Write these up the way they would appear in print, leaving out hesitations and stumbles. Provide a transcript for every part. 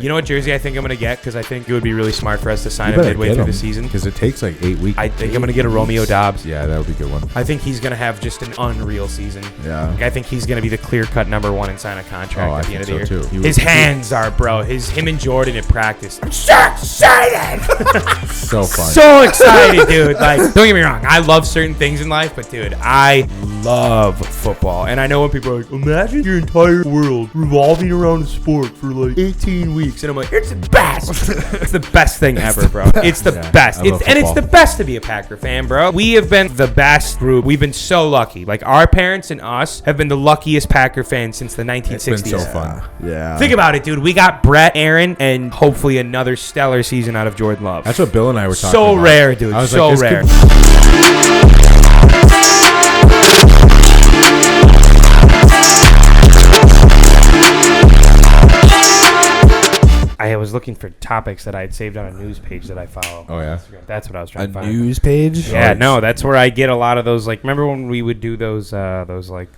You know what jersey I think I'm going to get? Because I think it would be really smart for us to sign him midway through the season. Because it takes like 8 weeks. I think I'm going to get a Romeo Dobbs. Yeah, that would be a good one. I think he's going to have just an unreal season. Yeah. Like, I think he's going to be the clear-cut number one and sign a contract at the end of the year. Too. His hands are, bro. Him and Jordan at practice. I'm so excited. So fun. So excited, dude. Like, don't get me wrong. I love certain things in life, but, dude, I love football. And I know when people are like, imagine your entire world revolving around a sport for like 18 weeks. And I'm like, it's the best. It's the best thing ever, bro. It's the best. It's the best to be a Packer fan, bro. We have been the best group. We've been so lucky. Like, our parents and us have been the luckiest Packer fans since the 1960s. It's been so fun. Yeah. Think about it, dude. We got Brett, Aaron, and hopefully another stellar season out of Jordan Love. That's what Bill and I were talking so about. Rare, dude. I was So like, rare. I was looking for topics that I had saved on a news page that I follow. Oh, yeah? That's what I was trying to find. A news page? Yeah, no, that's where I get a lot of those. Like, remember when we would do those like...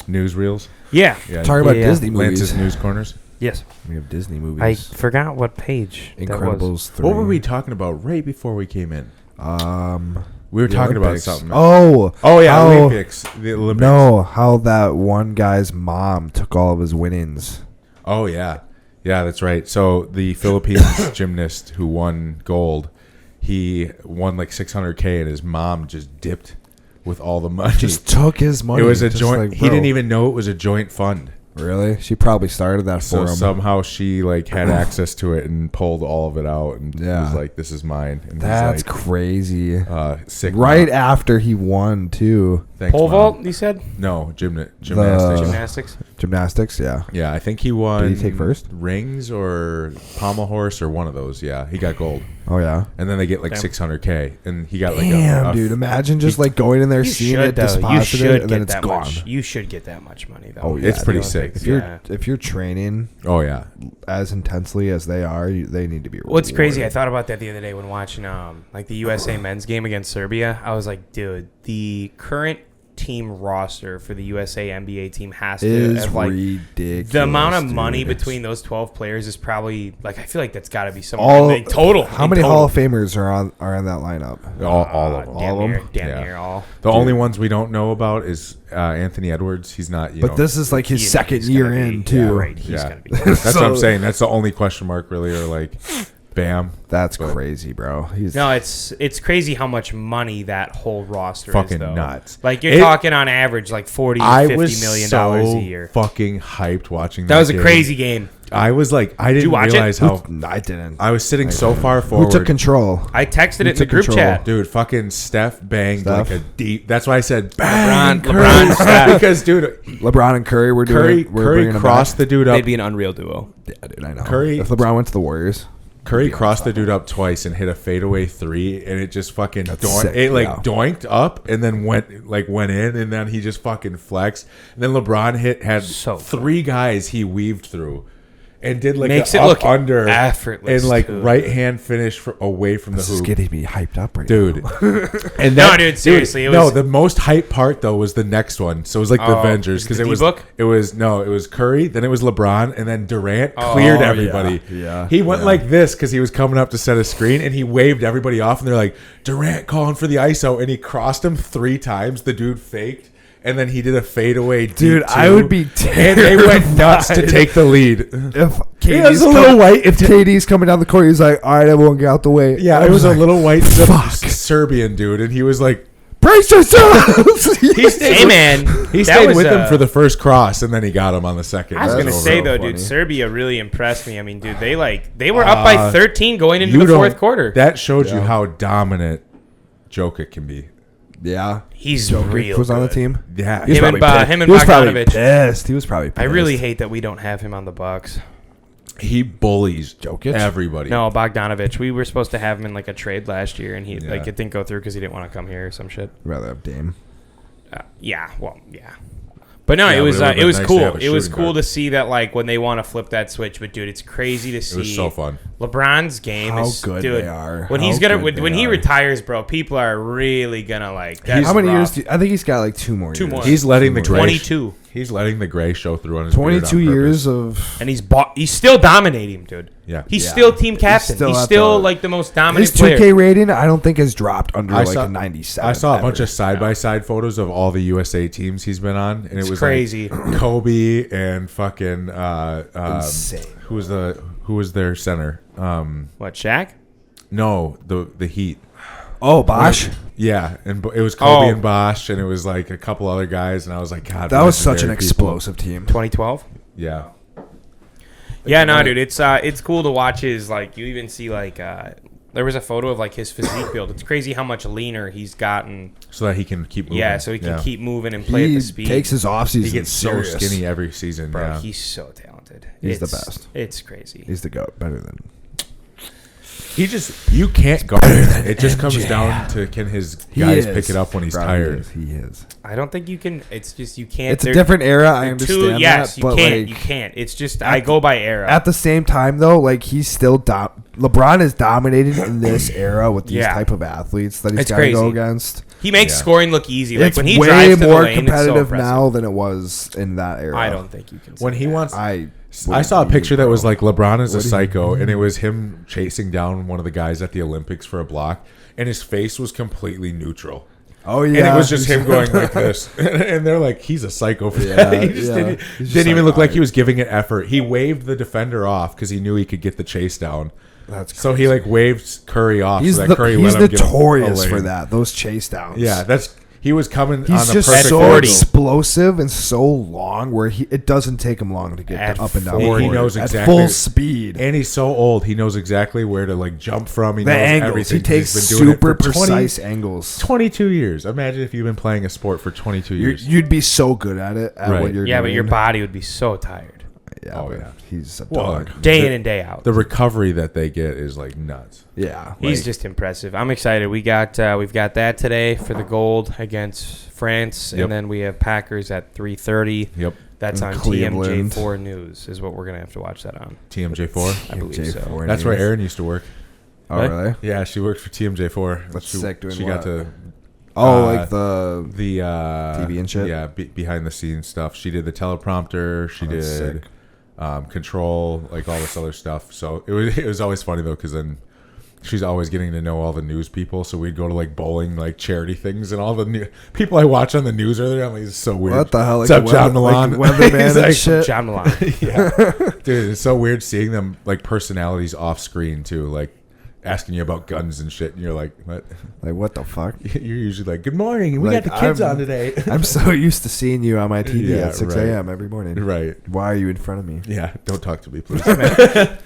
Newsreels? Yeah. Talking about Disney movies. Lance's News Corners? Yes. We have Disney movies. I forgot what page Incredibles 3. What were we talking about right before we came in? We were talking Olympics. about something. Oh yeah, how, Olympics. The Olympics. No, how that one guy's mom took all of his winnings. Oh, yeah. Yeah, that's right. So the Philippines gymnast who won gold, he won like $600K, and his mom just dipped with all the money. Just took his money. It was a just joint. like, He didn't even know it was a joint fund. Really? She probably started that So for him. somehow she like had access to it and pulled all of it out and was like, "This is mine." And That's he's like, crazy. sick. Right mom. after he won too. Thanks, Pole Mom. vault, you said? No, gymnastics. Gymnastics? Gymnastics, yeah. Yeah, I think he won. Did he take first? Rings or pommel horse or one of those. Yeah, he got gold. Oh yeah. And then they get like Damn. $600K, and he got like Damn, dude! Imagine just like going in there, You seeing should, it, though. You deposit should it, and then get it's that gone. much. You should get that much money, though. Oh yeah, It's pretty dude. sick. If you're training Oh yeah. as intensely as they are, they need to be. What's crazy, I rewarded. thought about that the other day when watching like the USA men's game against Serbia. I was like, dude, the current team roster for the USA NBA team has to is have like ridiculous. the amount of money dude. between those 12 players is probably like I feel like that's got to be some All total. How many Hall of Famers are in that lineup? All of them. Damn All of near, them? damn Yeah. near all. The only ones we don't know about is Anthony Edwards. He's not. You But know, this is like his He's second gonna year be- in yeah, too. right. He's Yeah. gonna be. That's what So- I'm saying. That's the only question mark really, or like, bam. That's But- crazy, bro. He's No, it's crazy how much money that whole roster Fucking is, though. nuts. Like you're talking on average like 40 I $50 was million so a year. fucking hyped watching That was a game. crazy game. I was like, I you didn't watch it? realize how I didn't. I was sitting so far forward. Who took control? I texted it in the took group control? chat. Dude, fucking Steph banged Steph? like a deep. That's why I said bang, LeBron, Steph. because dude, LeBron and Curry were doing. Curry crossed the dude up. They'd be an unreal duo. Yeah, dude, I know. Curry- If LeBron went to the Warriors, Curry crossed the dude up twice and hit a fadeaway three, and it just fucking sick, yeah. doinked up and then went in, and then he just fucking flexed. And then LeBron had So three guys he weaved through, and did like Makes an it up look under effortless, and like too. right hand finish away from this the is hoop. getting me hyped up right Dude, now. and No, dude, seriously, it was- the most hype part though was the next one. So it was like the Oh, Avengers is it because the it was Curry, then it was LeBron, and then Durant cleared everybody. yeah, he went like this because he was coming up to set a screen, and he waved everybody off, and they're like Durant calling for the ISO, and he crossed him 3 times. The dude faked. And then he did a fadeaway deep Dude, two, I would be and they went nuts to take the lead. If was a little white. if KD's coming down the court, he's like, "All right, everyone, get out the way." Yeah, I it was a like, little white fuck. Serbian dude, and he was like, Brace yourselves. Hey man, he that stayed was, with him for the first cross, and then he got him on the second. I was That's gonna so say though, funny. dude, Serbia really impressed me. I mean, dude, they were up by 13 going into the don't- fourth quarter. That showed you Yeah. how dominant Jokic can be. Yeah, He's Jokic real was on the good. team. Yeah, He was Him and probably pissed. him and He was probably Bogdanovic. pissed. He was probably pissed. I really hate that we don't have him on the Bucks. he bullies Jokic? everybody. No, Bogdanovic. We were supposed to have him in like a trade last year, and he Yeah. like it didn't go through because he didn't want to come here or some shit. rather have Dame. Yeah. But no, Yeah, it but was it would've been it was nice to cool. have a It was shooting cool guard. to see that like when they want to flip that switch. But dude, it's crazy to see. It was so fun. LeBron's game How is good dude, they are. When How he's gonna good when they he are. retires, bro, people are really gonna like. That's How many rough. years? I think he's got like 2 more. Two years. more. He's letting the 22. He's letting the gray show through on his beard 22 on years purpose. of. And he's still dominating, dude. Yeah. He's Yeah. still team captain. still He's at still the- like the most dominant His player. 2K rating, I don't think has dropped under I like saw- a 97. I saw a bunch ever. of side-by-side photos of all the USA teams he's been on, and It's it was crazy. like Kobe and fucking Insane. who was their center? What, Shaq? No, the Heat. Oh, Bosch. Yeah, and it was Kobe Oh. and Bosch, and it was like a couple other guys, and I was like, God, That was such an legendary people. explosive team. 2012? Yeah, Yeah, no, dude. It's cool to watch his, like, you even see, like, there was a photo of, like, his physique build. It's crazy how much leaner he's gotten. so that he can keep moving. Yeah, so he can keep moving and play at He the speed. takes his offseason He gets serious. so skinny every season. Bro, yeah. he's so talented. He's the It's- best. It's crazy. He's the GOAT. Better than. You can't guard him. It just comes down to can his guys pick it up when he's Bro, tired. He is. I don't think you can. It's just you can't. It's a they're- different era. I they're understand yes, that. But you can't. like, You can't. It's just I go by era. at the same time, though, like he's still LeBron is dominated in this era with these Yeah. type of athletes that he's It's got to go crazy. against. He makes Yeah. scoring look easy. Like It's when he way drives to the more lane, it's so competitive impressive. now than it was in that era. I don't think you can. Say When he that. wants, I saw a picture that was like LeBron is a What do you psycho, and it was him chasing down one of the guys at the Olympics for a block, and his face was completely neutral. Oh yeah, And it was just him going like this, and they're like, "He's a psycho for Yeah, that." He just yeah. didn't, He's just didn't even like, look like "Alright." he was giving it effort. He waved the defender off because he knew he could get the chase down. That's So he like waved Curry off. he's so that Curry he's let him get a notorious for lane. that. Those chase downs. Yeah, he was coming He's on the just perfect so 40. angle. explosive and so long where it doesn't take him long to get At up and down. 40. the He court. knows at exactly- full speed. And he's so old, he knows exactly where to like jump from. He The knows angles. everything. He takes He's been doing super it for 20 precise angles. 22 years. Imagine if you've been playing a sport for 22 years. You'd be so good at it at Right. what you're yeah, doing. but your body would be so tired, Yeah, Oh, but yeah. he's a Well, dog. day in and day out. the recovery that they get is like nuts. Yeah, He's like, just impressive. I'm excited. We've got that today for the gold against France, Yep. and then we have Packers at 3:30. Yep. That's In on Cleveland. TMJ4 News. Is what we're gonna have to watch that on. TMJ4. I believe so. J4 That's where news. Erin used to work. Oh What? really? Yeah, she worked for TMJ4. That's she, sick, doing She what? got to Oh, Uh, like the the TV and shit? Yeah, behind the scenes stuff. She did the teleprompter. She Oh, that's did sick. control, like all this other stuff. So it was always funny though, because then she's always getting to know all the news people. So we'd go to like bowling, like charity things, and all the new people I watch on the news are there. I'm like, it's so weird. what the hell? Like What's up, the John weather- Milan? like weatherman He's and like, shit. John Milan. Yeah, dude, it's so weird seeing them like personalities off screen too, like asking you about guns and shit, and you're like, what? Like what the fuck? You're usually like, good morning, we Like, got the kids I'm- on today. I'm so used to seeing you on my TV Yeah, at 6 right. a.m. every morning. Right. Why are you in front of me? Yeah, don't talk to me, please.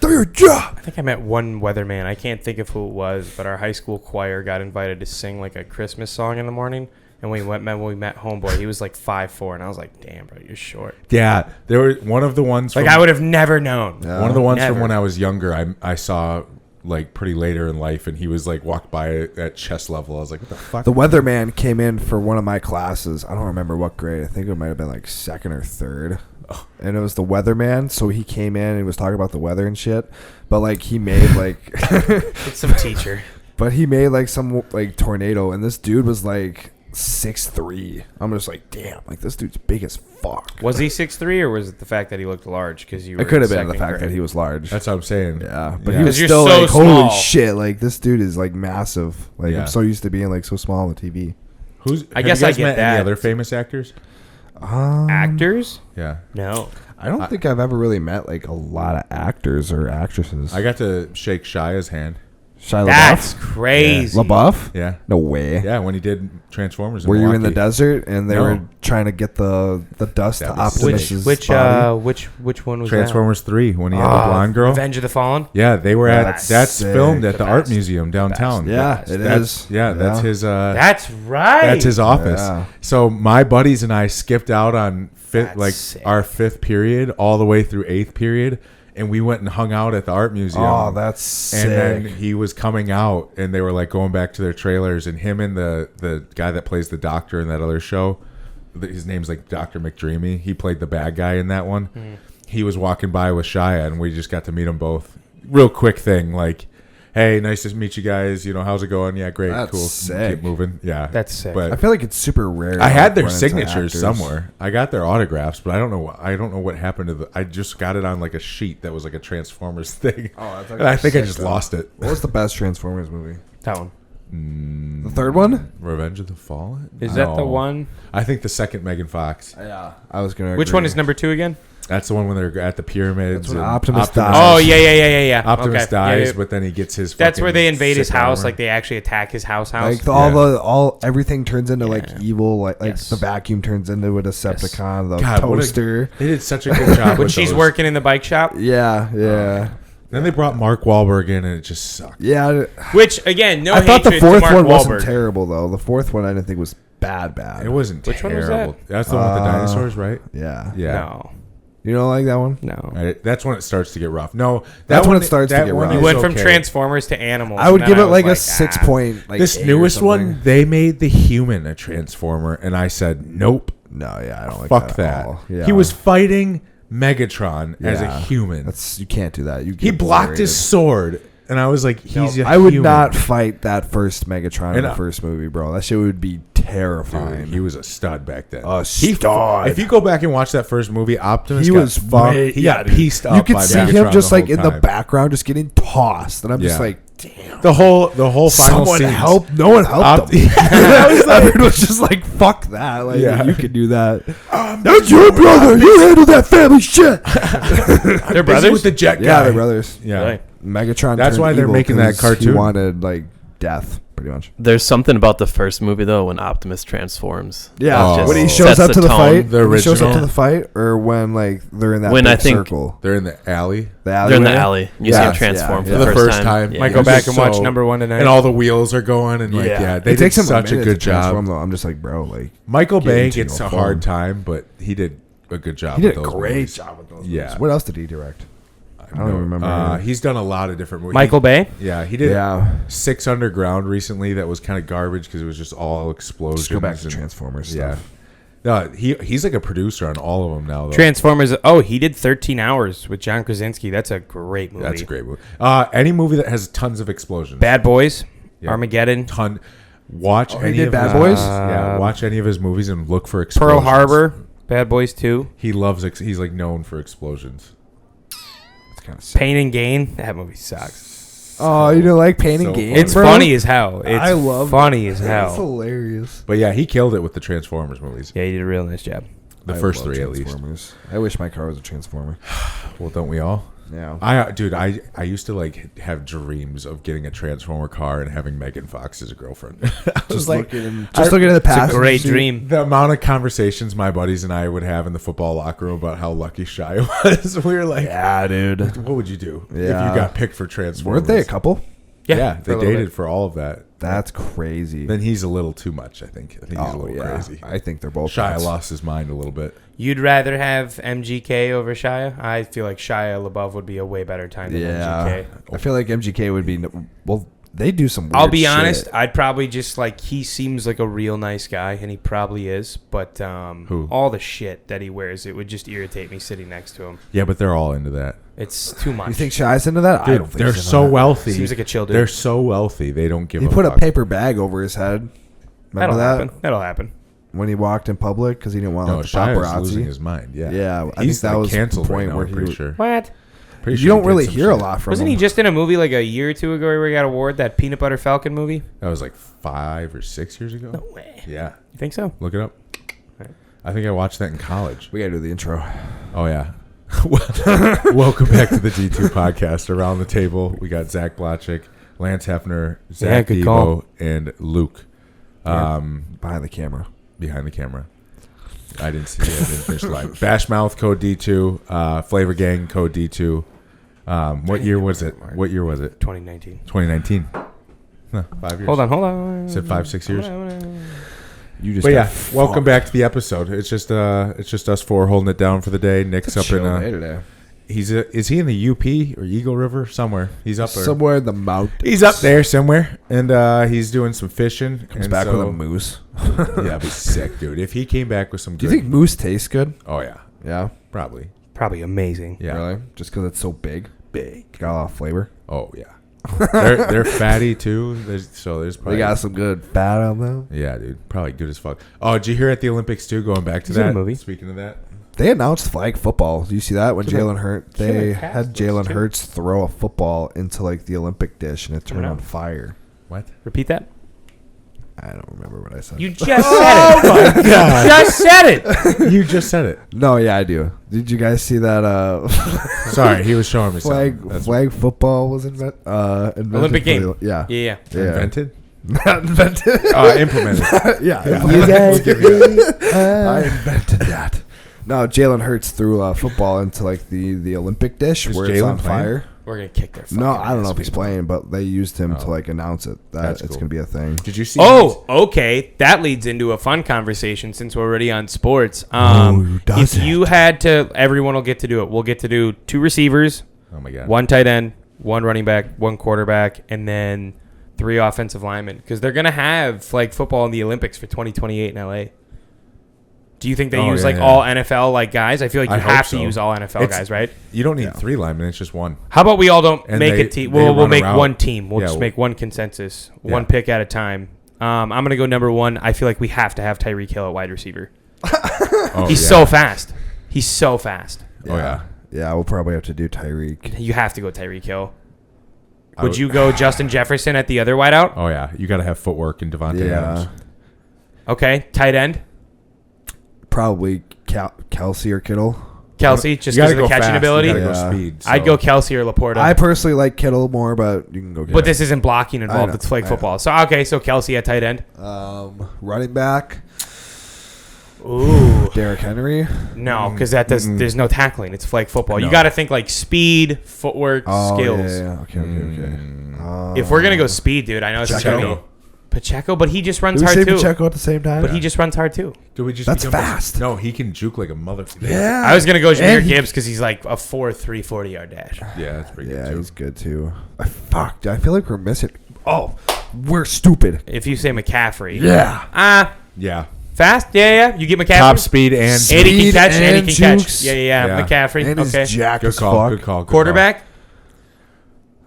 Do your job. I think I met one weatherman. I can't think of who it was, but our high school choir got invited to sing like a Christmas song in the morning. And when we met homeboy, he was like 5'4", and I was like, "Damn, bro, you're short." Yeah, there were one of the ones. Like from, I would have never known. Yeah. one of the ones Never. from when I was younger. I saw like pretty later in life, and he was like walked by at chest level. I was like, what the fuck? The weatherman came in for one of my classes. I don't remember what grade. I think it might have been like second or third. And it was the weatherman. So he came in and he was talking about the weather and shit. But like he made like, It's some teacher. but he made like some like tornado. And this dude was like 6'3". I'm just like, damn, like this dude's big as fuck. Was he 6'3", or was it the fact that he looked large? Because you were It could have in been the second fact grade? that he was large. That's what I'm saying. Yeah, but Yeah. he was 'Cause you're still so like, small. holy shit, like this dude is like massive. Like Yeah. I'm so used to being like so small on the TV. Who's? I have guess you I guys get met that. Any other famous actors? Actors? Yeah, No. I don't think I've ever really met like a lot of actors or actresses. I got to shake Shia's hand. Shia That's LaBeouf. crazy. LaBeouf? Yeah, No way. yeah. When he did Transformers, Were you in the Milwaukee. desert and they No. were trying to get the dust That to was sick. Optimus's Which body? which one was Transformers 3 when he had the that? blonde girl? Revenge of the Fallen. Yeah, they were at. That's That's sick. filmed at The the art best. museum downtown. Yeah, it That's- is. Yeah, that's Yeah. his. That's right. That's his office. Yeah. So my buddies and I skipped out on That's like sick. our 5th period all the way through 8th period, and we went and hung out at the art museum. Oh, that's sick. And then he was coming out, and they were like going back to their trailers, and him and the guy that plays the doctor in that other show, his name's like Dr. McDreamy. He played the bad guy in that one. He was walking by with Shia, and we just got to meet them both. Real quick thing, like hey, nice to meet you guys. You know, how's it going? Yeah, great, That's cool. sick. Keep moving. Yeah, That's sick. But I feel like it's super rare. I to, had like, their run into signatures actors. somewhere. I got their autographs, but I don't know. I don't know what happened to the. I just got it on like a sheet that was like a Transformers thing. Oh, that's and I think I sick, just though. lost it. What was the best Transformers movie? That one. The third one? Revenge of the Fallen. Is that the No. one? I think the second Megan Fox. Yeah, I was gonna. Which agree. one is number 2 again? That's the one when they're at the pyramids. That's when and Optimus dies. Oh, yeah. Optimus Okay. dies, Yeah, yeah. but then he gets his. That's fucking where they invade his sick house. armor. Like they actually attack his house. Like Yeah. all everything turns into like evil. Like Yes. the vacuum turns into a Decepticon. The God, what a- toaster. They did such a good job. when with she's those. working in the bike shop. Yeah. Then they brought Mark Wahlberg in, and it just sucked. Yeah. Which again, no I thought the hatred to fourth Mark one Wahlberg. wasn't terrible though. The fourth one I didn't think was bad. It wasn't Which one was terrible. that? That's the one with the dinosaurs, right? Yeah. Yeah. No. You don't like that one? No. That's when it starts to get rough. No, That's when one- it starts to that get one rough. You is went from okay. Transformers to animals. I would and give then it like a was 6 ah. point. Like This 8 or newest something. one, they made the human a transformer, and I said nope. No, yeah, I don't like Fuck that. that. At all. Yeah. He was fighting Megatron as a Yeah. human. That's you can't do that. You He get blocked his obliterated. sword, and I was like, "He's a I would human. not fight that first Megatron in And the first movie, bro. That shit would be terrifying. Dude, he was a stud back then. A He- stud. If you go back and watch that first movie, Optimus He got was fucked. way- He got dude. pieced up. You could by see Megatron him just the like whole in the time. background, just getting tossed, and I'm just Yeah. like, damn. The whole final Someone scene. help! No one helped him. Everyone was just like, "Fuck that!" Like, Yeah. you can do that. That's your brother. You handle that family shit. They're Busy brothers. with the jet guy. Yeah, they're brothers. Yeah. Really? Megatron. That's turned why they're evil making that 'cause He cartoon. wanted like death, pretty much. There's something about the first movie though when Optimus transforms. Yeah, Oh. Just when he sets shows up to the tone. fight, The when he shows up to original. the fight, or when like they're in that When big I think- circle, They're in the alley. the They're in the alleyway. alley. You see Yeah. him transform Yeah, for yeah. the first time. Yeah, Might yeah. go back Just and watch so- number 1 tonight. And all the wheels are going, and like, yeah, they it did takes him such a minute good to transform, job. though. I'm just like, bro, like Michael get Bay into gets your a form. hard time, but he did a good job. he did a with those great movies. job with those. Yeah. movies. What else did he direct? I don't even remember. He's done a lot of different movies. Michael Bay. Yeah, he did. Yeah. 6 Underground recently. That was kind of garbage because it was just all explosions. Just go back to and- Transformers Yeah. stuff. No, he's like a producer on all of them now. Though. Transformers. Oh, he did 13 Hours with John Krasinski. That's a great movie. That's a great movie. Any movie that has tons of explosions. Bad Boys. Yeah. Armageddon. Ton. Watch he any did of Bad his, Boys? Yeah, watch any of his movies and look for explosions. Pearl Harbor. Bad Boys 2. He loves. He's like known for explosions. It's kind of sick. Pain and Gain. That movie sucks. Oh, you don't like Pain and So Gain? It's bro? funny as hell. It's I love funny as It's hell. hilarious. But yeah, he killed it with the Transformers movies. Yeah, he did a real nice job. The I first love 3 at least. Transformers. I wish my car was a Transformer. Well, don't we all? Yeah. I used to like have dreams of getting a Transformer car and having Megan Fox as a girlfriend. I was like, looking at the past. great dream. the amount of conversations my buddies and I would have in the football locker room about how lucky Shia was. We were like, Yeah, dude. what would you do if Yeah. you got picked for Transformers? Weren't they a couple? Yeah, for they a little dated bit. for all of that. That's crazy. Then he's a little too much. I think he's a little crazy. I think they're both. Shia nuts. lost his mind a little bit. You'd rather have MGK over Shia? I feel like Shia LaBeouf would be a way better time than Yeah. MGK. I feel like MGK would be. Well, they do some weird I'll be shit. honest. I'd probably just like he seems like a real nice guy, and he probably is. But Who? all the shit that he wears, it would just irritate me sitting next to him. Yeah, but they're all into that. It's too much. You think Shia's into that? I Dude, don't think they're he's into so that. wealthy. Seems like a chill dude. They're so wealthy. They don't give He a put a fuck. paper bag over his head. Remember That'll that happen. That'll happen. when he walked in public because he didn't want No, like, the Shia's losing paparazzi. his mind. Yeah, Yeah, I he's think that like was the canceled point right now. where I'm he pretty was- sure. What? Pretty You sure don't he did really some hear a shit. lot from Wasn't him. he just in a movie like a year or two ago where he got an award, that Peanut Butter Falcon movie? That was like 5 or 6 years ago. No way. Yeah, You think so? look it up. Alright. I think I watched that in college. We gotta do the intro. Oh yeah. Welcome back to the D2 podcast. Around the table, we got Zach Blotchick, Lance Hefner, Zach good Devo, call. and Luke. Behind the camera. Behind the camera. I didn't see. I didn't finish the line. Bashmouth code D2. Flavor Gang code D2. What year was it? What year was it? 2019. 2019. Huh, 5 years. Hold on. Said 5-6 years. You just. But yeah, got welcome fucked. back to the episode. It's just us four holding it down for the day. Nick's up in Chill day today. is he in the UP or Eagle River somewhere? He's up there. Somewhere in the mountains. He's up there somewhere, and he's doing some fishing. Comes and back so, with a moose. Yeah, that'd be sick, dude. If he came back with some Do good, you think moose tastes good? oh yeah, Yeah. probably. Probably amazing. Yeah, Really? Just because it's so big? big. Got a lot of flavor. Oh yeah, They're fatty too. There's probably They got some good fat on them. yeah, dude, probably good as fuck. Oh, did you hear at the Olympics too? Going back to Is it a that movie? Speaking of that, They announced flag football. Do you see that when Should Jalen Hurts? should They have cast had those Jalen too. Hurts throw a football into like the Olympic dish and it turned know. on fire. what? Repeat that. I don't remember what I said. You just said it. You just said it. You just said it. No, yeah, I do. Did you guys see that? Sorry, he was showing me flag something. That's flag football was invented. Olympic for game. the- yeah. Yeah. invented. Not invented. Implemented. yeah. You guys I invented that. No, Jalen Hurts threw a football into like the Olympic dish Is where it's Jalen on playing? fire. We're gonna kick their. No, fucking I don't know ass, if he's people. playing, but they used him to Oh. like announce it that That's it's cool. gonna be a thing. Did you see? Oh, okay. That leads into a fun conversation since we're already on sports. Who does If you had to, everyone will get to do it. We'll get to do 2 receivers, Oh my god. 1 tight end, 1 running back, 1 quarterback, and then 3 offensive linemen because they're gonna have flag football in the Olympics for 2028 in LA. Do you think they Oh, use yeah, like yeah. all NFL like guys? I feel like you I hope have so. to use all NFL It's- guys, right? You don't need Yeah. 3 linemen. It's just 1. How about we all don't And make they- a team? they We'll run make around. one team. We'll Yeah, just we'll- make one consensus, Yeah. one pick at a time. I'm gonna go number 1. I feel like we have to have Tyreek Hill at wide receiver. Oh, He's yeah. so fast. He's so fast. Oh yeah. Yeah, we'll probably have to do Tyreek. You have to go Tyreek Hill. I Would you go Justin Jefferson at the other wideout? Oh yeah. You got to have footwork and Devontae Adams. Okay, tight end. Probably Kelsey or Kittle. Kelsey, just You because gotta of the go catching fast. ability. You gotta Yeah. go speed. I'd so- go Kelsey or Laporta. I personally like Kittle more, but you can go. but this isn't blocking I involved. know, It's flag I football. So okay, so Kelsey at tight end. Running back Ooh. Derrick Henry. No, because that does. There's no tackling. It's flag football. You No. got to think like speed, footwork, skills. Yeah. Okay. If we're gonna go speed, dude, I know it's Pacheco. gonna be Pacheco, but he just runs Did we hard say too. Pacheco at the same time? But he just runs hard too. Do we just That's become- fast. No, he can juke like a motherfucker. Yeah. I was gonna go Jahmyr And he- Gibbs because he's like a 4.3 40-yard dash. Yeah, that's pretty Yeah, good he's too. good too. Fuck, dude, I feel like we're missing. Oh, we're stupid. If you say McCaffrey, Yeah. Yeah. fast, yeah. You get McCaffrey, Top speed and and he Speed can catch, and he and can catch. jukes. Yeah. Yeah. McCaffrey, And he's okay. jacked Good as call. fuck. Good call. Good Quarterback,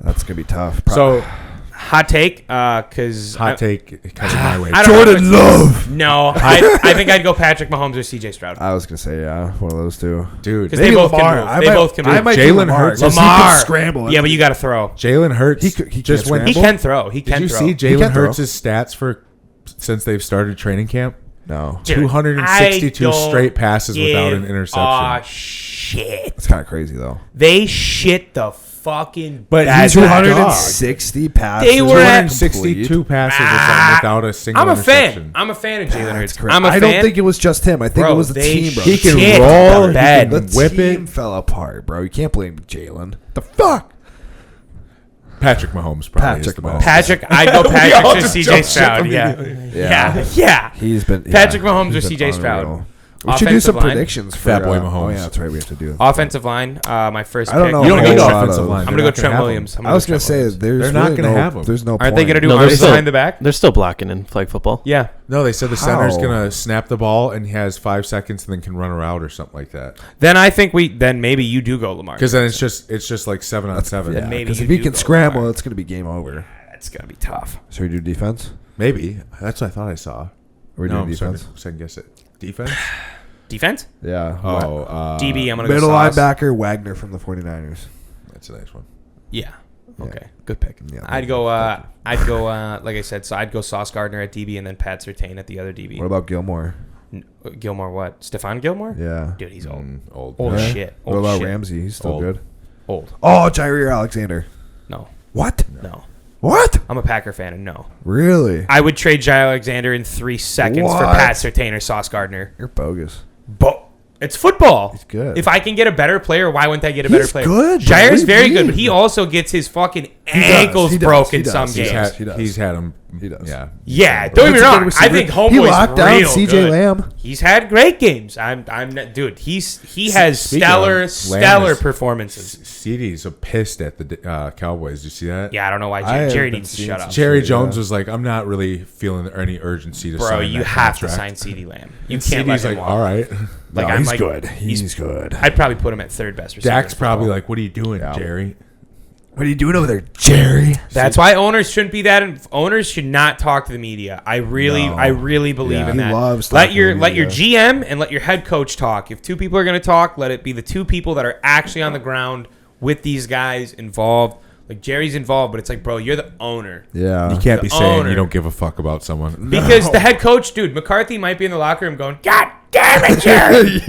That's gonna be tough. Call. So hot take, because hot take coming my way. I don't know if Jordan it's- Love. No, I think I'd go Patrick Mahomes or CJ Stroud I was gonna say one of those two. Dude, because they both can move. They both can I move. might Jalen do Lamar, Hurts. 'cause he Lamar, can scramble. Yeah, but you got to throw. Jalen Hurts He can't just went. He scramble. can throw. He Did can you throw. see He Jalen can throw. Hurts' stats for since they've started training camp? No, Dude, 262 I don't straight passes without an give interception. Aw, shit. it's kind of crazy though. They shit the fucking But bed. he's 260 passes. They were at- 262 passes or something without a single I'm a interception. fan. I'm a fan of Jalen Hurts. Crazy. I'm a I fan. don't think it was just him. I think Bro, it was the they team, bro. He can shit roll, the he bed. can The whip team it. fell apart, bro. You can't blame Jalen. The fuck? Patrick Mahomes probably is Patrick the Mahomes. best. Patrick, I'd go all Patrick to just CJ jumped Stroud. ship Yeah. He's been Patrick Mahomes or he's been CJ Stroud. unreal. We should do Offensive some line? predictions for Fat boy Oh Mahomes. yeah, that's right. We have to do. Offensive line, my first I don't pick. know You don't a need whole an lot offensive of- line. I'm They're going to not go Trent have Williams. them. I'm I was gonna gonna say there's They're not really gonna no, have them. There's no. Aren't they point. going to do No, arms they're still- behind the back? They're still blocking in flag football. Yeah. No, they said the center's How? gonna snap the ball and he has 5 seconds and then can run a route or something like that. Then I think then maybe you do go Lamar. Because then it's just like 7 on 7. Then maybe Because you if he do can go scramble, Lamar. it's gonna be game over. That's going to be tough. So we do defense. Maybe that's what I thought I saw. Are we No, doing I'm starting defense? to second guess it. Defense? Defense? Yeah. DB, I'm going to go Middle Sauce. linebacker Wagner from the 49ers. That's a nice one. Yeah. Okay. Good pick. Yeah, I'd go, like I said, so I'd go Sauce Gardner at DB and then Pat Surtain at the other DB. What about Gilmore? Gilmore what? Stephon Gilmore? Yeah. Dude, he's old. Old. Old Yeah. as shit. What Old about shit. Ramsey? He's still Old. good. Old. Oh, Jair Alexander. No. What? No. What? I'm a Packer fan and no. Really? I would trade Jair Alexander in 3 seconds for What? Pat Surtain or Sauce Gardner. You're bogus. But it's football. He's good. If I can get a better player, why wouldn't I get a better He's player? good, bro. Jair's What do you very good, mean? but he also gets his fucking does. ankles He does. broken He does. some He's games. had- he does. He's had him. He does. Yeah. Yeah, don't get me He's a good wrong. I receiver. think He Homeboy's locked down real CJ good. Lamb. He's had great games. I'm not, dude. He has Speaking stellar of, stellar Lamb is- performances. CD's pissed at the Cowboys. Did you see that? Yeah, I don't know why I haven't Jerry been needs to seeing shut some up, Jerry Yeah. Jones was like, I'm not really feeling any urgency to bro. sign You that have to contract. sign CD Lamb. You And can't let CD's him like, walk. all right. Like, No, I'm he's like, good. He's good. I'd probably put him at third best receiver. Dak's in probably football. like, what are you doing, Yeah. Jerry? What are you doing over there, Jerry? That's why owners shouldn't be that. Owners should not talk to the media. I really believe in He that. loves let talking your to the let your media. GM and let your head coach talk. If two people are going to talk, let it be the two people that are actually on the ground with these guys involved. Like Jerry's involved, but it's like, bro, you're the owner. Yeah. You can't be The saying owner. you don't give a fuck about someone. Because the head coach, dude, McCarthy might be in the locker room going, God damn it, Jerry.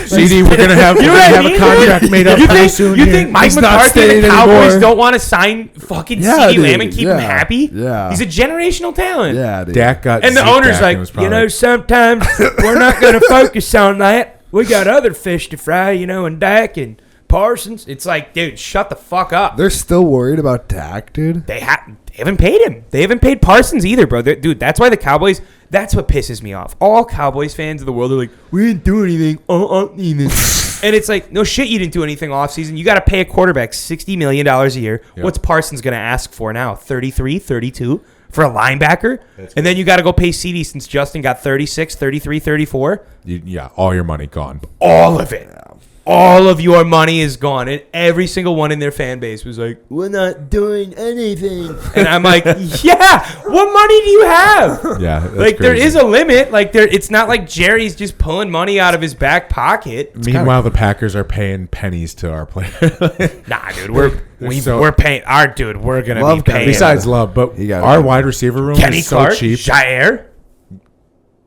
CD, we're gonna have, You know what I mean? a contract made up You pretty think, soon. you here. think Mike He's not McCarthy and staying the Cowboys anymore. don't want to sign fucking Yeah, CeeDee dude. Lamb and keep him Yeah. happy? Yeah. He's a generational talent. Yeah, dude. Dak got And the Zeke owner's back and was like, probably sometimes we're not going to focus on that. We got other fish to fry, and Dak and Parsons. It's like, dude, shut the fuck up. They're still worried about Dak, dude. They haven't paid him. They haven't paid Parsons either, bro. Dude, that's why the Cowboys, that's what pisses me off. All Cowboys fans of the world are like, we didn't do anything. And it's like, no shit, you didn't do anything offseason. You got to pay a quarterback $60 million a year. Yep. What's Parsons going to ask for now? 33, 32 for a linebacker? And then you got to go pay CD since Justin got 36, 33, 34. Yeah, all your money gone. All of it. All of your money is gone. And every single one in their fan base was like, we're not doing anything. And I'm like, yeah, what money do you have? Yeah, that's Like, there crazy. is a limit. Like, it's not like Jerry's just pulling money out of his back pocket. Meanwhile, the Packers are paying pennies to our players. Nah, dude, we're paying we're gonna Love be paying. Besides Love, but You gotta our do wide receiver room Kenny is so Clark, cheap Jair,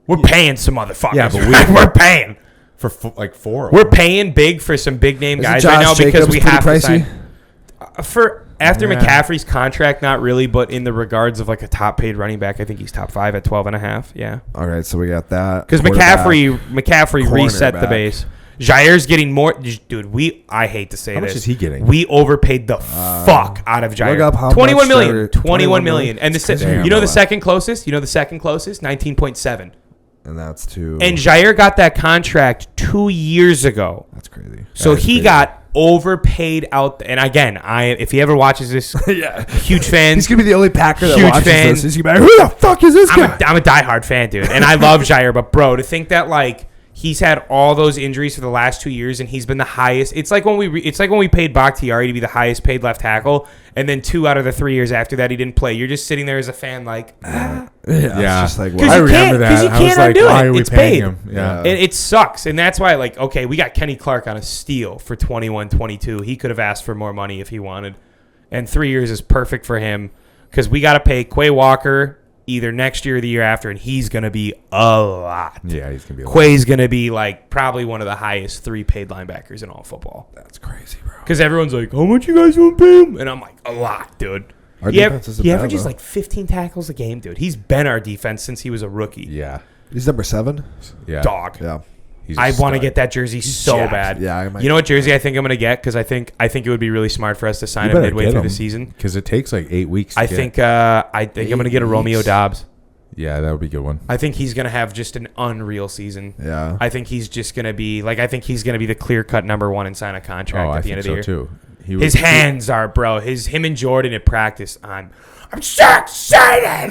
we're paying some motherfuckers. Yeah, but we're paying. for like four. Of We're them. paying big for some big name Isn't guys right now Josh because Jacobs we pretty have to pricey? sign. For after Yeah. McCaffrey's contract, not really, but in the regards of like a top paid running back, I think he's top 5 at 12.5. Yeah, All right, so we got that. because Quarterback. McCaffrey reset the Cornerback. base. Jair's getting more, dude. I hate to say How this. much is he getting? We overpaid the fuck out of Jair. look up how 21 much million. Jair- 21 million. And Damn. you know the second closest? 19.7. And that's two. And Jair got that contract 2 years ago. That's crazy. So That's he crazy. got overpaid out. And again, if he ever watches this, Yeah. huge fan. He's going to be the only Packer that Huge watches fan. this. He's going to be like, who the fuck is this guy? I'm a diehard fan, dude, and I love Jair. But bro, to think that like he's had all those injuries for the last 2 years, and he's been the highest. It's like when we paid Bakhtiari to be the highest paid left tackle, and then 2 out of the 3 years after that he didn't play. You're just sitting there as a fan, like, Yeah. Yeah. It's just like, Because I you well, can't- remember 'cause that. you I was can't like, undo it. why are we It's paying paid. him? Yeah. it sucks, and that's why like okay, we got Kenny Clark on a steal for 21-22. He could have asked for more money if he wanted, and 3 years is perfect for him because we got to pay Quay Walker either next year or the year after, and he's gonna be a lot. Yeah, he's gonna be. Quay's going to be like probably one of the highest 3 paid linebackers in all football. that's crazy, bro. Because everyone's like, how much you guys want to pay him? And I'm like, a lot, dude. Our He, defense isn't he bad, averages though. like 15 tackles a game, dude. He's been our defense since he was a rookie. Yeah, He's number 7. yeah. Dog. Yeah. He's a I want to stud. get that jersey so jacked. bad. Yeah, I might You know what get jersey I think I'm going to get? Because I think it would be really smart for us to sign You him better midway get through him, the season. because it takes like 8 weeks. I to think get. I'm going to get a Romeo weeks. Dobbs. Yeah, that would be a good one. I think he's going to have just an unreal season. Yeah. I think he's just going to be the clear-cut number 1 and sign a contract Oh, at I the end think of so the year. too. He His was- hands are, bro. Him and Jordan at practice. I'm so excited.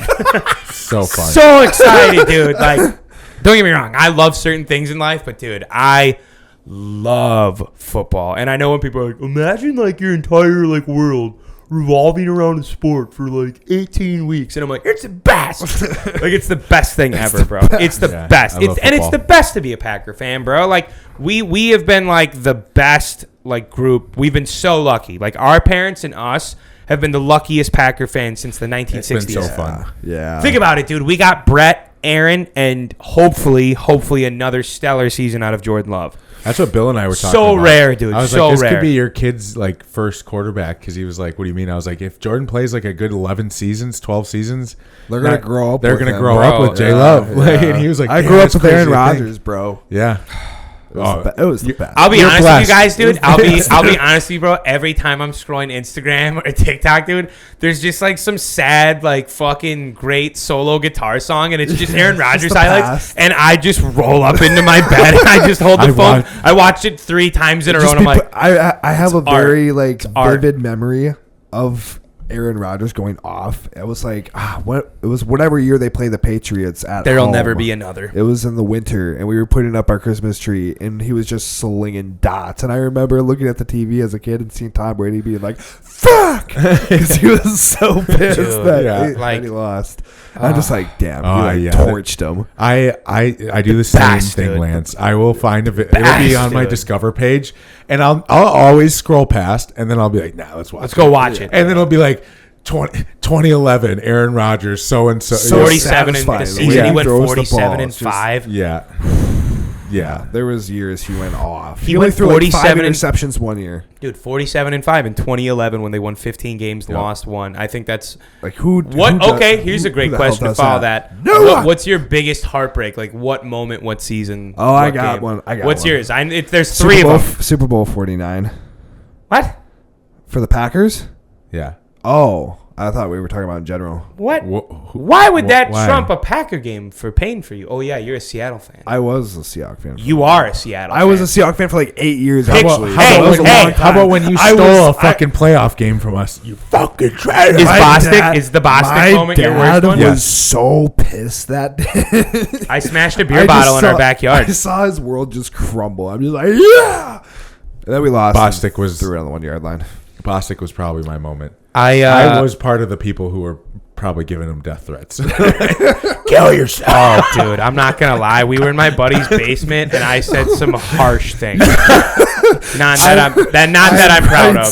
so fun. So excited, dude. Like, don't get me wrong. I love certain things in life, but dude, I love football. And I know when people are like, imagine like your entire like world revolving around a sport for like 18 weeks, and I'm like, it's the best. Like, it's the best thing ever, bro. It's the Yeah, best. I love And it's football. the best to be a Packer fan, bro. Like, we have been like the best like group. We've been so lucky. Like, our parents and us have been the luckiest Packer fans since the 1960s. It's been so fun. Yeah. Think about it, dude. We got Brett, Aaron, and hopefully another stellar season out of Jordan Love. That's what Bill and I were talking So about. rare, dude. I was So like, this rare. could be your kid's like first quarterback, because he was like, "What do you mean?" I was like, "If Jordan plays like a good 11 seasons, 12 seasons, They're gonna grow up They're with gonna him. grow Bro, up with J Yeah, Love." yeah. And he was like, I "Damn, grew up that's with Aaron crazy to think." Rodgers, bro. Yeah. It was the best. I'll be You're honest blessed. with you guys, dude. I'll be honest with you, bro. Every time I'm scrolling Instagram or TikTok, dude, there's just like some sad, like fucking great solo guitar song, and it's just Aaron Rodgers the highlights, past. and I just roll up into my bed and I just hold the I phone. watch- I watched it 3 times in a row, Just and I'm like, I have a art. very like art. vivid memory of Aaron Rodgers going off. It was like it was whatever year they play the Patriots at There'll home. never be another. It was in the winter, and we were putting up our Christmas tree, and he was just slinging dots. And I remember looking at the TV as a kid and seeing Tom Brady being like, "Fuck," because he was so pissed Dude, that he lost. I'm just like, damn, he torched him. I do the same thing, Lance. I will find a it'll be on my Discover page, and I'll always scroll past, and then I'll be like, nah, let's go watch it. And then it'll be like 2011, Aaron Rodgers, so and so, 47 and the season he went 47 and 5. Yeah. There was years he went off. He went threw 47 like 5 interceptions one year. Dude, 47 and 5 in 2011 when they won 15 games, lost one. I think that's like who. Here's a great question to follow that. What's your biggest heartbreak? Like what moment? What season? Oh, I got one. What's yours? There's 3 of them. Super Bowl 49. What? For the Packers? Yeah. Oh, I thought we were talking about in general. What? Why would that trump a Packer game for pain for you? Oh, yeah, you're a Seattle fan. I was a Seahawks fan. You are a Seattle fan. I was a Seahawks fan for like 8 years, actually. How about when you stole a fucking playoff game from us? You fucking traitor. Is the Bostic moment your worst one? My dad was so pissed that day. I smashed a beer bottle in our backyard. I saw his world just crumble. I'm just like, yeah! And then we lost. Bostic was threw it on the 1 yard line. Bostic was probably my moment. I was part of the people who were probably giving him death threats. Kill yourself. Oh, dude, I'm not gonna lie. We were in my buddy's basement, and I said some harsh things. Not that I'm proud of.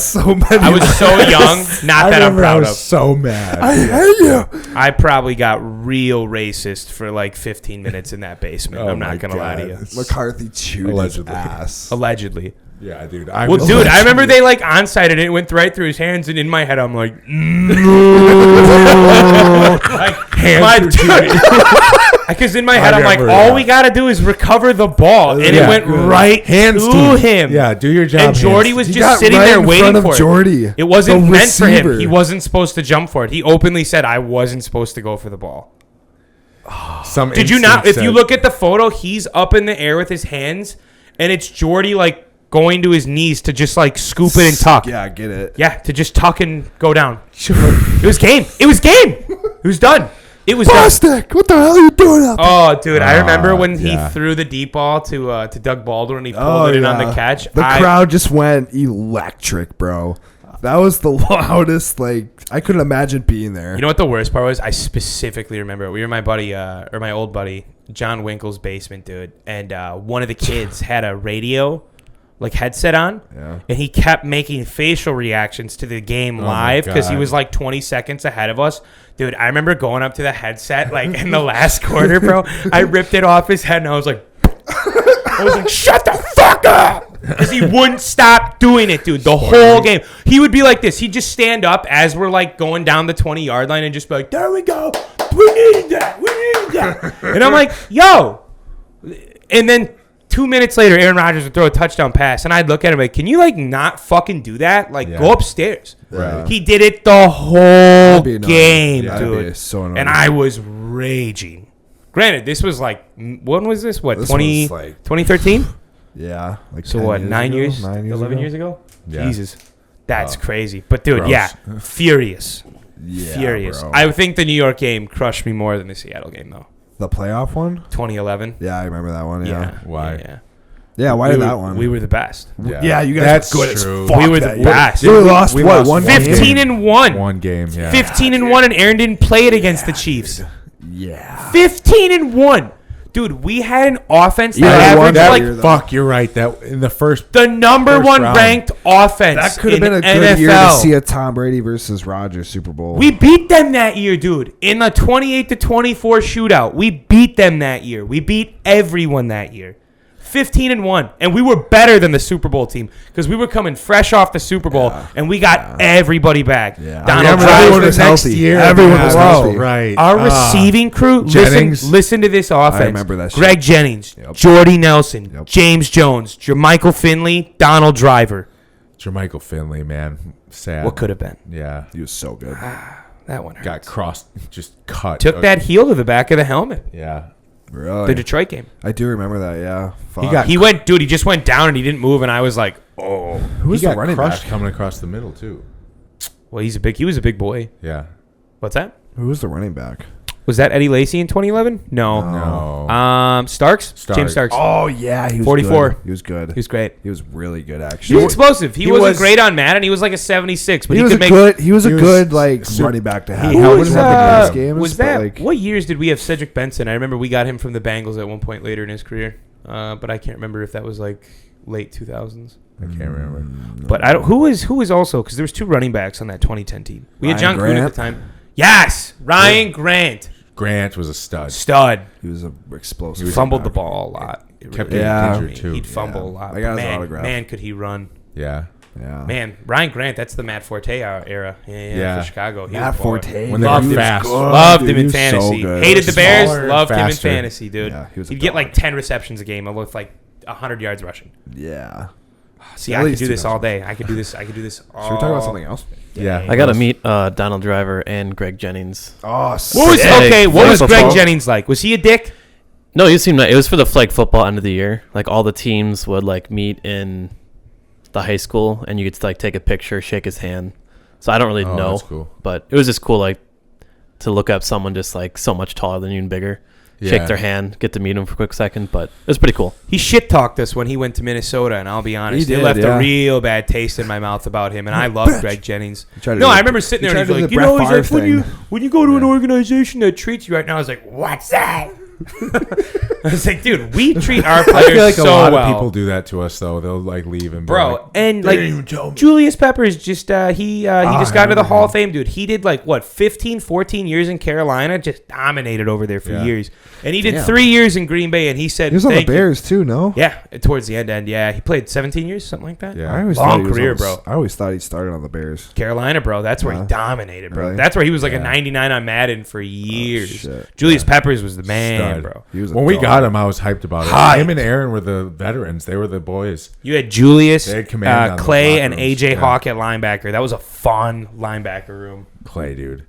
I was so young. Not that I'm proud of. I was so mad. I hate you. I probably got real racist for like 15 minutes in that basement. I'm not gonna lie to you. McCarthy chewed his ass. Allegedly. Yeah, dude. I remember they like onside it. It went right through his hands, and in my head, I'm like, because in my head, I'm like, all we gotta do is recover the ball, and it went right to him. Yeah, do your job. And Jordy was just sitting there waiting for it. It wasn't meant for him. He wasn't supposed to jump for it. He openly said, "I wasn't supposed to go for the ball." Did you not? If you look at the photo, he's up in the air with his hands, and it's Jordy like going to his knees to just like scoop it and tuck. Yeah, I get it. Yeah, to just tuck and go down. It was game. It was done. It was Bostic, what the hell are you doing out there? Oh, dude, I remember when he threw the deep ball to Doug Baldwin and he pulled it in on the catch. The crowd just went electric, bro. That was the loudest. Like, I couldn't imagine being there. You know what the worst part was? I specifically remember we were in my buddy, or my old buddy, John Winkle's basement, dude. And one of the kids had a radio, like headset on, and he kept making facial reactions to the game live because he was like 20 seconds ahead of us. Dude, I remember going up to the headset like in the last quarter, bro. I ripped it off his head and I was like, shut the fuck up! Because he wouldn't stop doing it, dude. The whole game. He would be like this. He'd just stand up as we're like going down the 20-yard line and just be like, there we go. We need that. And I'm like, yo. And then 2 minutes later, Aaron Rodgers would throw a touchdown pass, and I'd look at him like, can you, like, not fucking do that? Like, go upstairs. Right. He did it the whole game, dude. So and I was raging. Granted, this was like, when was this? What, 2013? Yeah. Like so what, 9 years? 11 years ago? Yeah. Jesus. That's crazy. But, dude, furious. Yeah, furious. Bro. I think the New York game crushed me more than the Seattle game, though. The playoff one? 2011. Yeah, I remember that one. Yeah. Why? Yeah, why did that one? We were the best. Yeah, you guys were good as fuck. We were the best. We lost what? 15-1. One game, yeah. 15-1, and Aaron didn't play it against the Chiefs. Yeah. 15-1. Dude, we had an offense that averaged like... Fuck, you're right. That in the first... The number one ranked offense that could have been a good year to see a Tom Brady versus Rodgers Super Bowl. We beat them that year, dude. In the 28-24 shootout. We beat them that year. We beat everyone that year. 15-1, and we were better than the Super Bowl team because we were coming fresh off the Super Bowl, and we got everybody back. Yeah. Donald Everyone was healthy. Everyone was healthy. Right. Our receiving crew. Listen to this offense. I remember that. Greg Jennings, Jordy Nelson, James Jones, Jermichael Finley, Donald Driver. Jermichael Finley, man, sad. What could have been? Yeah, he was so good. That one hurts. Got crossed, just cut. Took that heel to the back of the helmet. Yeah. Really? The Detroit game. I do remember that, yeah. Fuck. He just went down and he didn't move, and I was like, oh. Who's the running crushed back? Coming across the middle, too. Well, he was a big boy. Yeah. What's that? Who was the running back? Was that Eddie Lacy in 2011? No. Starks? James Starks. Oh yeah, he was 44. Good. He was good. He was great. He was really good, He actually. was explosive. He wasn't great on Madden. He was like a 76, but he could make. He was a good running back to have. Who Wouldn't was, have the best games, was but, that? like, What years did we have Cedric Benson? I remember we got him from the Bengals at one point later in his career, but I can't remember if that was like late 2000s. I can't remember. But I don't. Who was also, because there was 2 running backs on that 2010 team. We had John Ryan Kuhn at the time. Yes, Ryan Grant. Grant was a stud. He was an explosive. He fumbled the ball a lot. It Kept really getting bothered injured, me. too. He'd fumble a lot. I got his man, autograph. man, could he run? Yeah. Yeah. Man, Ryan Grant, that's the Matt Forte era. Yeah. For Chicago. He Matt was baller. Forte. When they Loved were him. fast. Loved him Dude, in he was so fantasy. good. Hated the Bears. Smaller, Loved him in faster. fantasy, dude. Yeah, he was a He'd get dog. like 10 receptions a game with like 100 yards rushing. Yeah. See, At I could least do two this all touchdowns. day. I could do this all Should we talk about something else? Yeah. I got to meet Donald Driver and Greg Jennings. Oh, What was Sick. What was Football. Greg Jennings like? Was he a dick? No, you seem like it was for the flag football end of the year. Like all the teams would like meet in the high school, and you could like take a picture, shake his hand. So I don't really know, That's cool. but it was just cool, like to look up someone just like so much taller than you and bigger, shake their hand, get to meet him for a quick second. But it was pretty cool. He shit talked us when he went to Minnesota, and I'll be honest, He it did, left yeah. a real bad taste in my mouth about him. And I love Greg Jennings. tried to No, do I the- remember sitting he there and tried he's to like, do the you know, Brett he's like, Favre when you go to an organization that treats you right now, I was like, what's that? I was like, dude, we treat our I players feel like so a lot well. of people do that to us, though. They'll like leave and be Bro, like, and "They didn't even tell like me." Julius Peppers just he just got into the remember Hall him. of Fame, dude. He did like what 15, 14 years in Carolina, just dominated over there for Yeah. years. And he did Damn. 3 years in Green Bay, and he said He was on the "Thank you." Bears too, no? Yeah, towards the end, yeah. He played 17 years, something like that. Yeah. I always Long thought he was career, on the- bro. I always thought he started on the Bears. Carolina, bro. That's where he Yeah. dominated, bro. Really? That's where he was like a Yeah. 99 on Madden for years. shit. Julius Peppers was the man, Stud. bro. He was a When we dog. got him, I was hyped about it. Hyped. Him and Aaron were the veterans. They were the boys. You had Julius, They had command on the Clay, locker and rooms. AJ Yeah. Hawk at linebacker. That was a fun linebacker room. Clay, dude.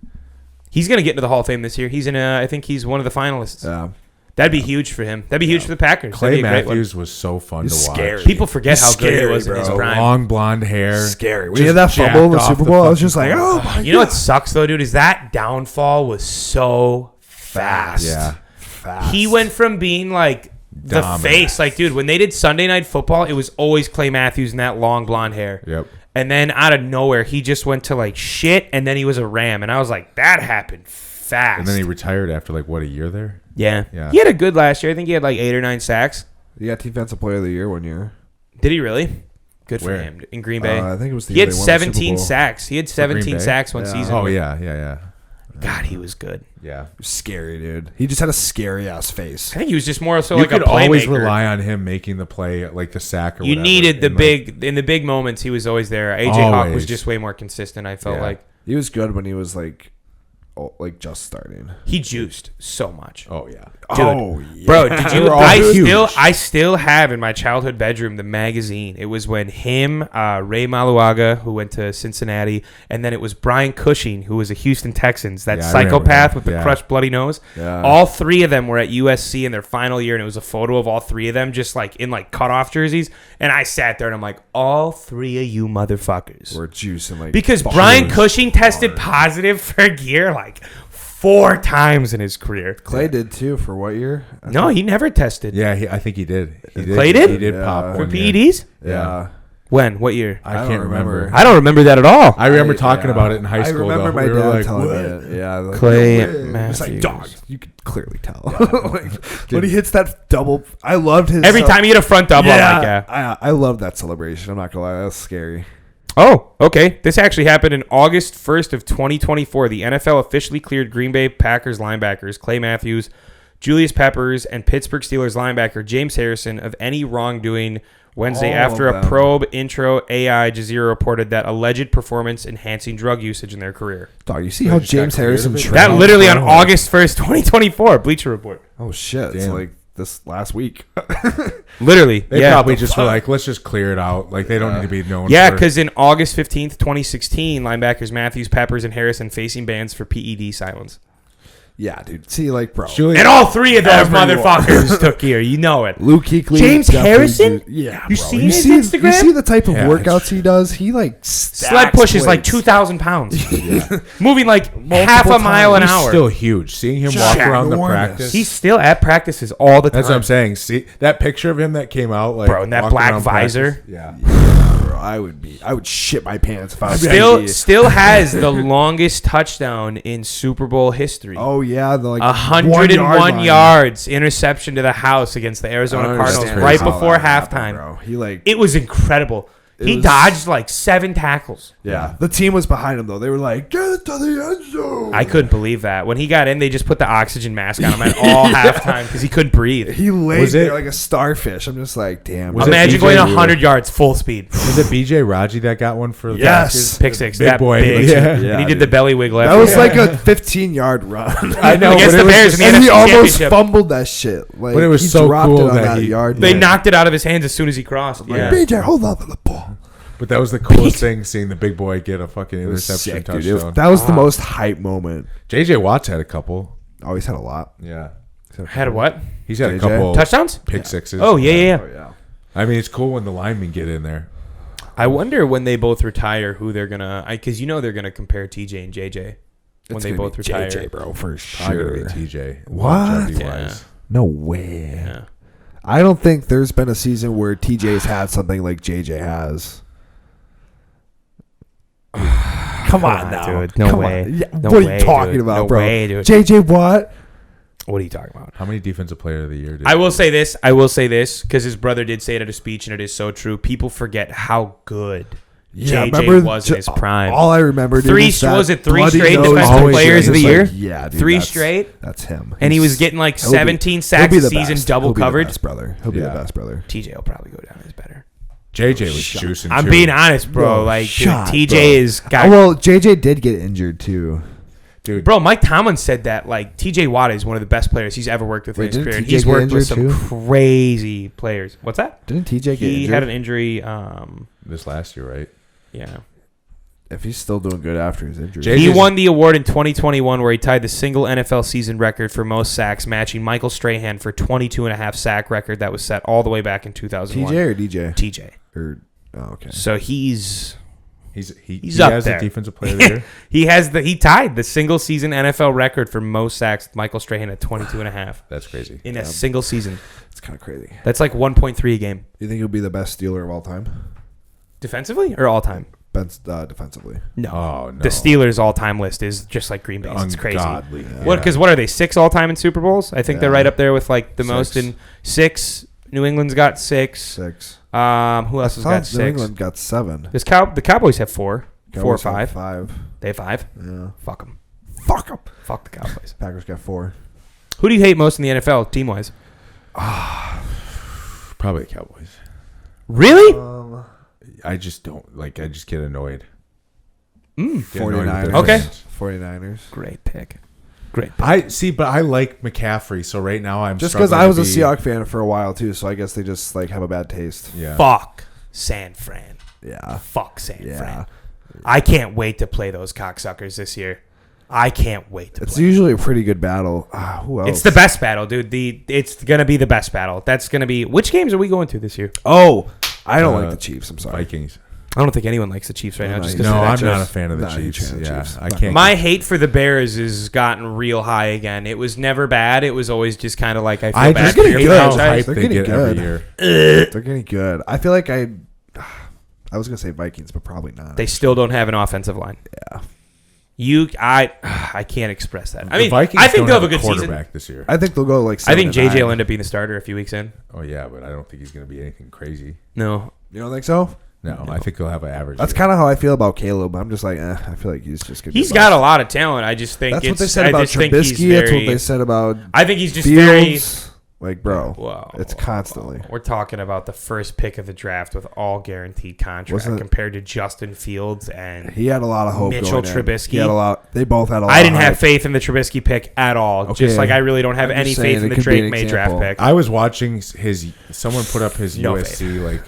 He's gonna get into the Hall of Fame this year. He's in. I think he's one of the finalists. Yeah. That'd be huge for him. That'd be huge for the Packers. Clay That'd be a great one. Matthews was so fun He's to watch. scary. People forget He's how good he scary, was in his bro. prime. Long blonde hair. Scary. When Just he had that fumble in the jacked Super off Bowl, the I was just like, fucking oh ball. my You know what sucks though, dude? Is that downfall was so fast. Yeah. fast. He went from being like the Dominant. face, like dude, when they did Sunday Night Football, it was always Clay Matthews and that long blonde hair. Yep. And then out of nowhere, he just went to like shit, and then he was a Ram, and I was like, that happened fast. And then he retired after like what, a year there? yeah, Yeah. he had a good last year. I think he had like 8 or 9 sacks. He got Defensive Player of the Year one year. Did he really? Good for Where? him in Green Bay. I think it was the He year had they won the Super 17 Bowl. sacks. He had Green 17 Bay? sacks one Yeah. season. Oh yeah. God, he was good. Yeah. Scary, dude. He just had a scary ass face. I think he was just more so You like a could always playmaker. rely on him making the play, like the sack or You whatever. needed the And, like, in the big moments. He was always there. AJ Hawk was Always. just way more consistent. I felt Yeah. like He was good when he was like just starting. he juiced so much. Oh yeah. Dude, Bro, did They you? were all huge. I still have in my childhood bedroom the magazine. It was when him, Ray Maluaga, who went to Cincinnati, and then it was Brian Cushing, who was a Houston Texans, that Yeah, I remember psychopath that. with the Yeah. crushed bloody nose. Yeah. All 3 of them were at USC in their final year, and it was a photo of all 3 of them just like in like cutoff jerseys. And I sat there and I'm like, all 3 of you motherfuckers. Or juicing like Because balls. Brian Cushing tested positive for gear like 4 times in his career. Clay did too for what year? No, he never tested. Yeah, I think he did. Clay did? He did Yeah. pop For one year. PEDs? Yeah. When? What year? I don't can't remember. remember. I don't remember that at all. I remember talking about it in high I school. remember though. my We were dad like, telling "What?" me it. Yeah, like, Clay no way. It's like, Matthews. dog, you could clearly tell. Like, when he hits that double, I loved his. Every time you hit a front double, I'm like, yeah. I love that celebration. I'm not gonna lie, that's scary. Oh, okay. This actually happened in August 1st of 2024. The NFL officially cleared Green Bay Packers linebackers Clay Matthews, Julius Peppers, and Pittsburgh Steelers linebacker James Harrison of any wrongdoing Wednesday All after of a them. probe intro AI Jazeera reported that alleged performance-enhancing drug usage in their career. Dog, you see how just got James cleared Harrison of it? trained? That literally on bro? August 1st, 2024, Bleacher Report. Oh shit! It's Damn. like this last week. Literally. They yeah. probably just were like, let's just clear it out. Like they don't need to be known. Yeah, for- because in August 15th, 2016, linebackers Matthews, Peppers, and Harrison facing bans for PED silence. Yeah, dude. See, like, bro. Julian, And all three of those Everyone. motherfuckers took gear. You know it. Luke Kuechly. James definitely Harrison? did- Yeah, You bro. seen his You Instagram? see the type of Yeah, workouts he does? He, like, Sled pushes like 2,000 pounds. Moving like half a mile an he's hour. still huge. Seeing him walk around the Ginormous. practice. He's still at practices all the time. That's what I'm saying. See that picture of him that came out, like, Bro, and that walking black around visor. practice? Yeah. Bro, I would shit my pants if I was Still, PG. still has the longest touchdown in Super Bowl history. Oh, yeah. The, like, 101 line. yards interception to the house against the Arizona I don't Cardinals understand right how before that happened, halftime. bro. He, like, It was incredible. He was- dodged like 7 tackles. yeah. The team was behind him, though. They were like, get it to the end zone. I couldn't believe that. When he got in, they just put the oxygen mask on him at all halftime because he couldn't breathe. He laid Was there it- like a starfish. I'm just like, damn. Was it Imagine BJ going Rule? 100 yards full speed. Was it BJ Raji that got one for the Yes. Packers? Pick six. Big that boy. big. Yeah. And Yeah, he did dude. the belly wiggle. That after was that. like a 15-yard run. I know, Against but the it was Bears just- in the And he NFC almost Championship. fumbled that shit. Like, But it was he so dropped cool it on that that he- yard. They line. knocked it out of his hands as soon as he crossed. Like, Yeah. BJ, hold on to the ball. But that was the coolest thing, seeing the big boy get a fucking It was interception sick, dude. touchdown. That was the most hype moment. JJ Watt's had a couple. Oh, he's had a lot. Yeah. Had a what? He's had a JJ? couple Touchdowns? pick sixes. Oh, yeah, yeah, Oh, yeah. yeah. I mean, it's cool when the linemen get in there. I wonder when they both retire who they're going to... Because you know they're going to compare TJ and JJ when It's they gonna both be retire. JJ, bro, for Probably sure. gonna be TJ. What? longevity-wise. No way. Yeah. I don't think there's been a season where TJ's had something like JJ has. Come on now, dude. No Come way. on. Yeah, No what are way, you talking dude. about, No bro? way, dude. JJ Watt. What are you talking about? How many defensive player of the year did I will say this. Because his brother did say it at a speech, and it is so true. People forget how good JJ was in his prime. All I remember, dude, Three is that was it three bloody straight nose defensive always players of the was year? like, yeah, dude, Three that's- straight? That's him. And he was He's- getting like he'll be- 17 he'll sacks be a the season, best. double He'll be the covered. best brother. He'll be the best brother. TJ will probably go down as better. JJ was juicing I'm too. being honest, bro. Bro, Like, dude, shot, TJ bro. is got. Oh, well, JJ did get injured too. Dude, Bro, Mike Tomlin said that like TJ Watt is one of the best players he's ever worked with Wait, in his didn't career. And TJ he's get worked with some injured too? crazy players. What's that? Didn't TJ get He injured? had an injury. this last year, right? Yeah. If he's still doing good after his injury. JJ He 's won the award in 2021 where he tied the single NFL season record for most sacks, matching Michael Strahan for 22.5 sack record that was set all the way back in 2001. TJ or DJ? TJ. Or, oh, okay. So he's He's up has there. a defensive player of the year. he tied the single season NFL record for most sacks. Michael Strahan at 22.5 That's crazy. in a single season. It's kind of crazy. That's like 1.3 a game. You think he'll be the best Steeler of all time? Defensively or all time? Defensively. No. Oh no. The Steelers' all-time list is just like Green Bay's. It's crazy. Ungodly. What? Because what are they? 6 all-time in Super Bowls? I think they're Yeah. right up there with like the most 6. in 6. New England's got 6. 6. Who else has got New 6? England got 7. The Cowboys have 4. 4 or Cowboys got 5. 5. They have 5. Yeah. Fuck them. Fuck them. Fuck the Cowboys. Packers got 4. Who do you hate most in the NFL team-wise? Probably the Cowboys. Really? I just don't like. I just get annoyed. Get annoyed with 49ers. their Okay. fans. 49ers. Great pick. Great pick. I see, but I like McCaffrey. So right now I'm Just because struggling I was to a be- Seahawks fan for a while too, so I guess they just like have a bad taste. Yeah. Fuck San Fran. Yeah. Fuck San Yeah. Fran. I can't wait to play those cocksuckers this year. I can't wait to It's play. usually a pretty good battle. Who else? It's the best battle, dude. It's gonna be the best battle. That's gonna be. Which games are we going to this year? Oh, I don't Uh, like the Chiefs. I'm sorry. Vikings. I don't think anyone likes the Chiefs right now. No, Just no, 'cause No, of I'm that not a just- fan of the Not a huge Chiefs. fan of the Yeah, Chiefs. I Not can't. My hate for the Bears has gotten real high again. It was never bad. It was always just kind of like I feel I bad just for getting your good. how franchise. hype They're they getting get every good. year. They're getting good. I feel like I was gonna say Vikings, but probably not. They still don't have an offensive line. Yeah. I can't express that. I mean, the Vikings I think don't they'll have a good quarterback season. this year. I think they'll go like. I think 7-9. JJ will end up being the starter a few weeks in. Oh yeah, but I don't think he's going to be anything crazy. No, You don't think so? No, I think he'll have an average. That's year. kind of how I feel about Caleb. I'm just like, I feel like he's just gonna. he's got a lot of talent. I just think That's it's, what they said I about just think he's Trubisky. That's very- what they said about I think he's just very. Fields. Like, bro, Whoa, it's constantly. We're talking about the first pick of the draft with all guaranteed contract Wasn't it- compared to Justin Fields and He had a lot of hope. Mitchell going in. Trubisky. He had a lot. They both had a lot. I didn't of have hype. faith in the Trubisky pick at all. Okay. Just like I really don't have I'm any just saying faith in it the could be Drake an May draft example. pick. I was watching his. Someone put up his No USC like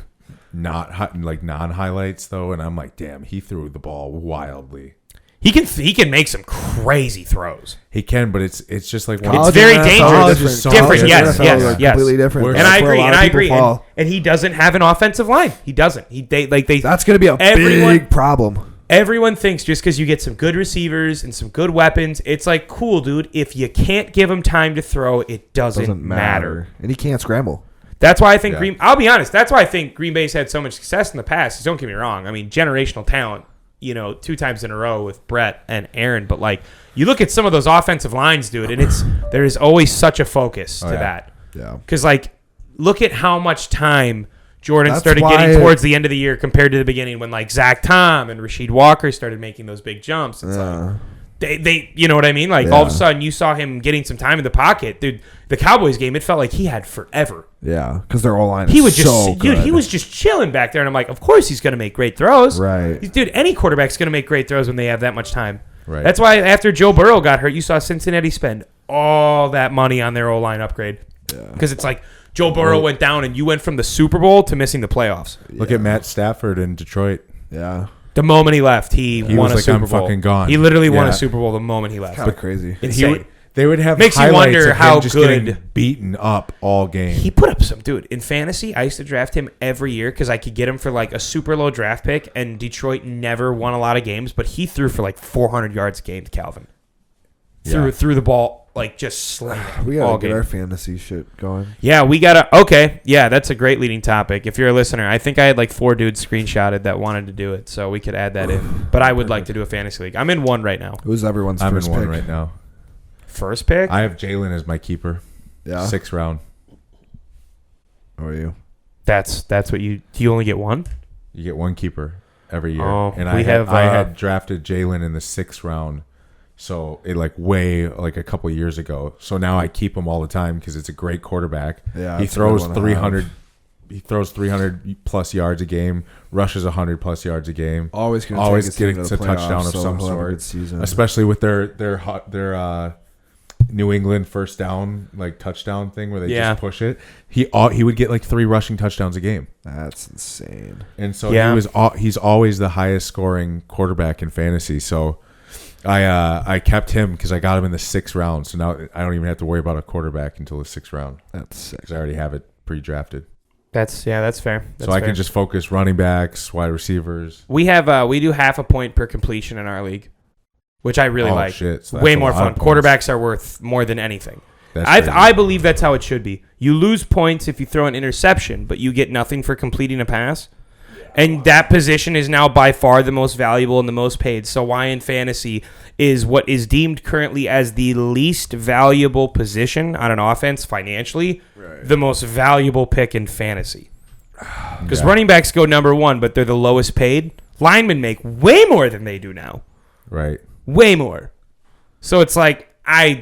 non highlights though, and I'm like, damn, he threw the ball wildly. He can make some crazy throws. He can, but it's just like It's very dangerous. It's different. Yes. Completely different. And I agree. And he doesn't have an offensive line. He doesn't. That's going to be a big problem. Everyone thinks just because you get some good receivers and some good weapons, it's like, cool, dude. If you can't give him time to throw, it doesn't matter. And he can't scramble. That's why I think I'll be honest. That's why I think Green Bay's had so much success in the past. Don't get me wrong. I mean, generational talent, 2 times in a row with Brett and Aaron. But, like, you look at some of those offensive lines, dude, and there is always such a focus to that. Yeah. Because, like, look at how much time Jordan started getting towards the end of the year compared to the beginning when, like, Zach Tom and Rasheed Walker started making those big jumps. It's like they you know what I mean? Like, all of a sudden you saw him getting some time in the pocket. Dude, the Cowboys game, it felt like he had forever. Yeah, because their O-line is so good. Dude, he was just chilling back there, and I'm like, of course he's going to make great throws. Right. Dude, any quarterback's going to make great throws when they have that much time. Right. That's why after Joe Burrow got hurt, you saw Cincinnati spend all that money on their O-line upgrade. Because it's like, Joe Burrow went down, and you went from the Super Bowl to missing the playoffs. Look at Matt Stafford in Detroit. Yeah. The moment he left, he won a Super Bowl. I'm fucking gone. He literally won a Super Bowl the moment he left. Kind of crazy. Insane. They would have Makes you highlights wonder of how him just good getting beaten up all game. He put up some, dude. In fantasy, I used to draft him every year because I could get him for like a super low draft pick, and Detroit never won a lot of games, but he threw for like 400 yards a game to Calvin. Threw the ball, like, just slammed We gotta get our fantasy shit going. Yeah, we gotta. Okay, yeah, that's a great leading topic. If you're a listener, I think I had like 4 dudes screenshotted that wanted to do it, so we could add that in. But I would like to do a fantasy league. I'm in one right now. Who's everyone's I'm first in one pick? right now. First pick? I have Jalen as my keeper. Yeah. 6th round. How are you? That's what you. Do you only get one? You get one keeper every year. Oh, and I had drafted Jalen in the 6th round. So it a couple of years ago. So now I keep him all the time because it's a great quarterback. Yeah, he throws 300. He throws 300 plus yards a game, rushes 100 plus yards a game. Always getting a touchdown of some sort. Especially with their New England first down touchdown thing where they just push it. He would get like 3 rushing touchdowns a game. That's insane. And so he's always the highest scoring quarterback in fantasy. So I kept him because I got him in the 6th round. So now I don't even have to worry about a quarterback until the 6th round. That's sick. Because I already have it pre-drafted. That's fair. That's I can just focus running backs, wide receivers. We have we do half a point per completion in our league, which I really like. Shit. So way more fun. Quarterbacks are worth more than anything. That's I believe that's how it should be. You lose points if you throw an interception, but you get nothing for completing a pass. And that position is now by far the most valuable and the most paid. So why in fantasy is what is deemed currently as the least valuable position on an offense financially the most valuable pick in fantasy. Because running backs go number 1, but they're the lowest paid. Linemen make way more than they do now. Right. Way more. So it's like,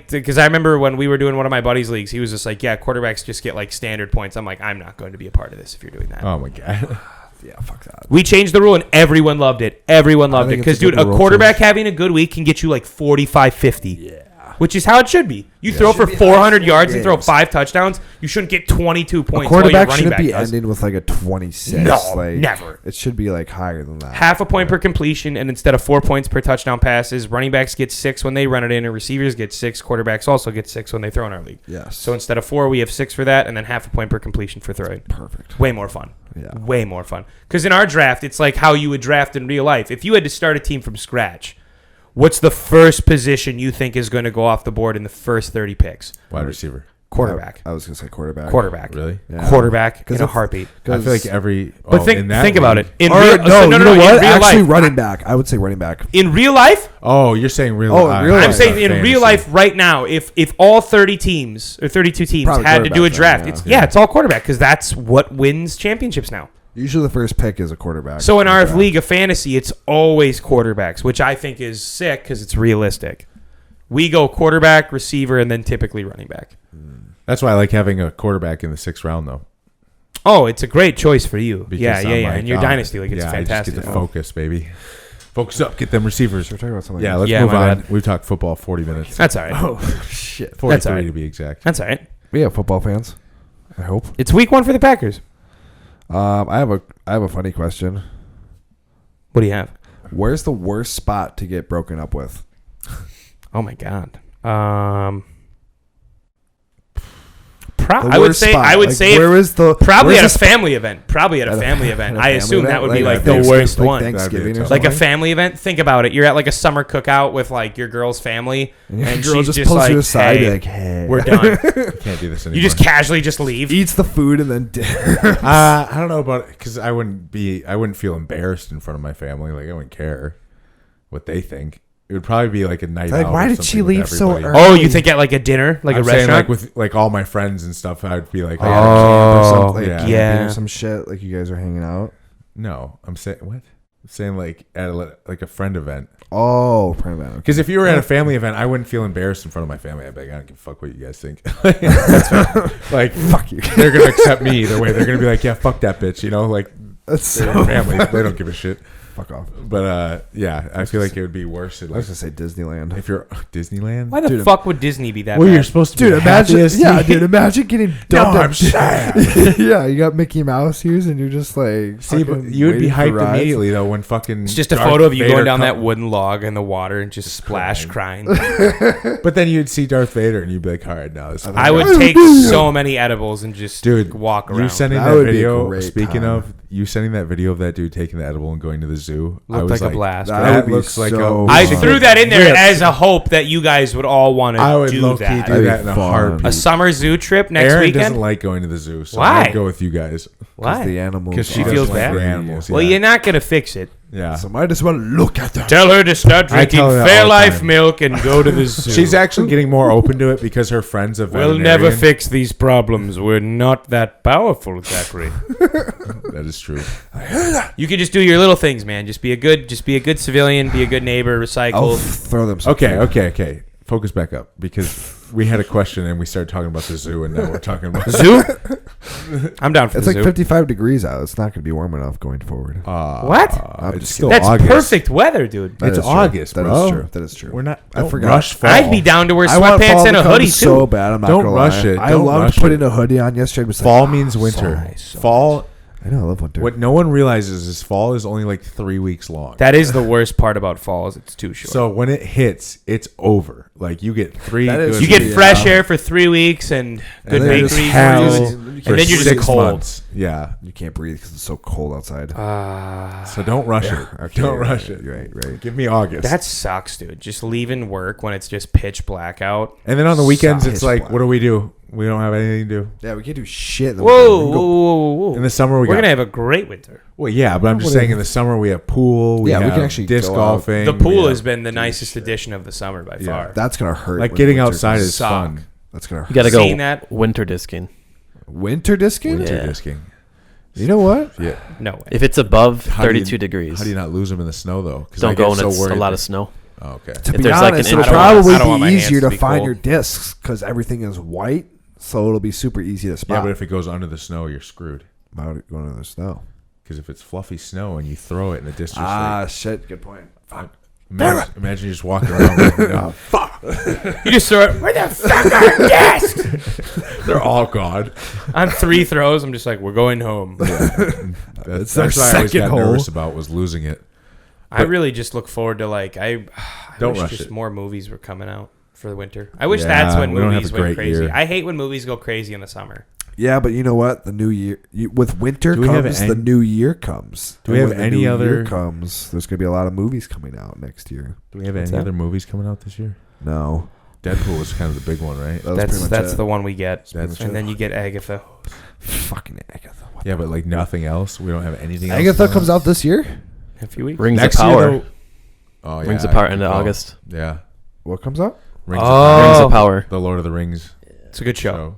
because I remember when we were doing one of my buddies' leagues, he was just like, yeah, quarterbacks just get like standard points. I'm like, I'm not going to be a part of this if you're doing that. Oh, my God. Yeah, fuck that. We changed the rule and everyone loved it. Everyone loved it. Because, dude, a quarterback having a good week can get you like 45, 50. Yeah. Which is how it should be. You throw for 400 yards and throw 5 touchdowns, you shouldn't get 22 points. A quarterback shouldn't be ending with like a 26. No, never. It should be like higher than that. Half a point per completion, and instead of 4 points per touchdown passes, running backs get 6 when they run it in, and receivers get 6. Quarterbacks also get 6 when they throw in our league. Yes. So instead of 4, we have 6 for that, and then half a point per completion for throwing. Perfect. Way more fun. Yeah. Way more fun. Because in our draft, it's like how you would draft in real life. If you had to start a team from scratch, what's the first position you think is going to go off the board in the first 30 picks? Wide receiver. Quarterback. I was going to say quarterback. Quarterback. Really? Yeah. Quarterback in a heartbeat. I feel like every... But think about it. No, actually running back. I would say running back. In real life? Oh, you're saying real life. real life. I'm saying in real life right now, if all 30 teams or 32 teams Probably had to do a draft, then, yeah. it's all quarterback because that's what wins championships now. Usually the first pick is a quarterback. So in our league of fantasy, it's always quarterbacks, which I think is sick because it's realistic. We go quarterback, receiver, and then typically running back. That's why I like having a quarterback in the 6th round, though. Oh, it's a great choice for you. Because yeah. Like, in your dynasty league, it's fantastic. I just get to focus, baby. Focus up. Get them receivers. We're talking about something let's move on. We've talked football 40 minutes. That's all right. Oh, shit. 43 to be exact. That's all right. We have football fans. I hope. It's week 1 for the Packers. I have a funny question. What do you have? Where's the worst spot to get broken up with? Oh my god. The I would worst say. spot. I would Like, say. where is the probably where's at a the family event. Probably at a family event. I assume that would be like the Thanksgiving, worst like one. Thanksgiving or Like Like a something. family event. Think about it. You're at like a summer cookout with like your girl's family, and girl she's just pulls like, you aside, "Hey, be like, hey, we're done." Can't do this anymore. You just casually just leave. eats the food and then I don't know about it because I wouldn't feel embarrassed in front of my family. Like I wouldn't care what they think. It would probably be like a night Like, out. why or did she something with leave so everybody. early? Oh, you think at like a dinner, like I'm a saying, restaurant? like with like all my friends and stuff, I'd be like, Like oh, at a camp or Oh, something, like yeah. camping Yeah. or some shit. Like you guys are hanging out. no. I'm saying what? I'm saying like at like a friend event. Oh, friend event. Okay. Because if you were at a family event, I wouldn't feel embarrassed in front of my family. I'd be like, I don't give a fuck what you guys think. That's fine. Like, Fuck you. they're gonna accept me either way. They're gonna be like, yeah, fuck that bitch. You know, like That's they're so family. They don't give a shit. fuck off. But yeah, I feel like it would be worse. I Like, was gonna say Disneyland. if you're Disneyland. Why the Dude, fuck would Disney be that Well, bad? you're supposed to Dude, be the imagine, happiest. yeah, dude, imagine getting No, dumped I'm sad. yeah, you got Mickey Mouse ears, and you're just like, See, but fucking you would be waiting for hyped rides. immediately though when fucking. It's just a Darth photo of you Vader going down come- that wooden log in the water and just splash crying. But then you'd see Darth Vader and you'd be like, all right, now this. I would take so many edibles and just Dude, walk around. You sending That that, would be a video. great Speaking time. of you sending that video of that dude taking the edible and going to the zoo, I Looked was like a blast. That That would be looks like so a. I fun. threw that in there Ripped. as a hope that you guys would all want I to would do low key that. do That'd that be in a fun. heartbeat. A summer zoo trip next Erin weekend? doesn't like going to the zoo, so Why? I'd go with you guys Why? The animals. because she She are feels doesn't like bad? the animals. Well, yeah. you're not going to fix it. Yeah. So might as well look at them. Tell her to start I drinking tell her that all the Fairlife time. milk and go to the zoo. She's actually getting more open to it because her friend's a We'll veterinarian. never fix these problems. We're not that powerful, Zachary. That is true. You can just do your little things, man. Just be a good civilian. Be a good neighbor. I'll Recycle. throw them. Some Okay. Focus back up because we had a question and we started talking about the zoo and now we're talking about Zoo? I'm down for It's the like zoo. 55 degrees out. It's not going to be warm enough going forward. What? I'm It's just still That's August. perfect weather, dude. That It's is true. August, That bro. is true. That is true. We're not. I Don't forgot. rush fall. I'd be down to wear I want fall sweatpants and to a come hoodie so too. bad. I'm not Don't gonna rush lie. it. I Don't loved rush putting it. a hoodie on yesterday. It was Fall like, means winter. nice, so Fall. I know. I love winter. What no one realizes is fall is only like 3 weeks long. That is the worst part about fall. Is it's too short. So when it hits, it's over. Like you get 3 That is good you get Yeah. fresh air for 3 weeks and good then you're bakery just hell foods, for and then you're just 6 cold. months. Yeah. You can't breathe because it's so cold outside. So don't rush it. Okay, Don't right, rush it. Right. Give me August. That sucks, dude. Just leaving work when it's just pitch black out. and then on the weekends, Sucks. it's like, what do we do? We don't have anything to do. Yeah, we can't do shit. in the Whoa, winter. We whoa, can go- whoa, whoa. In the summer, We're got. gonna have a great winter. Well, yeah, but I'm just saying in the summer we have pool. Yeah, we have can actually disc go out. golfing. The we pool have- has been the nicest addition of the summer by far. That's gonna hurt. like when getting winter outside comes. is Suck. fun. That's gonna hurt. You got to Seen go that? winter disking. Winter disking. Winter Yeah. disking. You know what? Yeah. No way. If it's above How do you- 32 degrees, How do you not lose them in the snow though? 'Cause don't I go get when so it's a worried lot that- of snow. Oh, okay. To If be there's, like, honest, an it'll inch of probably I don't want my be hands easier to to be find cold. your discs because everything is white, so it'll be super easy to spot. Yeah, but if it goes under the snow, you're screwed. Why would it go into the snow? Because if it's fluffy snow and you throw it in the distance, Shit. Good point. imagine you just walking around. Like, no, You just throw it. Where the fuck are discs? they're all gone. On 3 throws, I'm just like, we're going home. That's their what I always second got hole. nervous about was losing it. I really just look forward to like I Don't wish rush just it. more movies were coming out for the winter. I wish Yeah, that's when we don't have movies a went great crazy. year. I hate when movies go crazy in the summer. Yeah, but you know what? The new year with winter Do we have comes. any- The new year comes. Do we And have when the any new other- year comes? There's gonna be a lot of movies coming out next year. Do we have What's any that? other movies coming out this year? No, Deadpool was kind of the big one, right? that was pretty much That's it. the one we get. That's And then you get Agatha. fucking Agatha. What Yeah, the- but like nothing else. We don't have anything else. Agatha coming comes out this year. In a few weeks. Rings Next of year, Power. though- Oh yeah, Rings of Power good into call. August. Yeah, What comes out? Rings Oh. Rings of of Power. the Lord of the Rings It's a good show. show.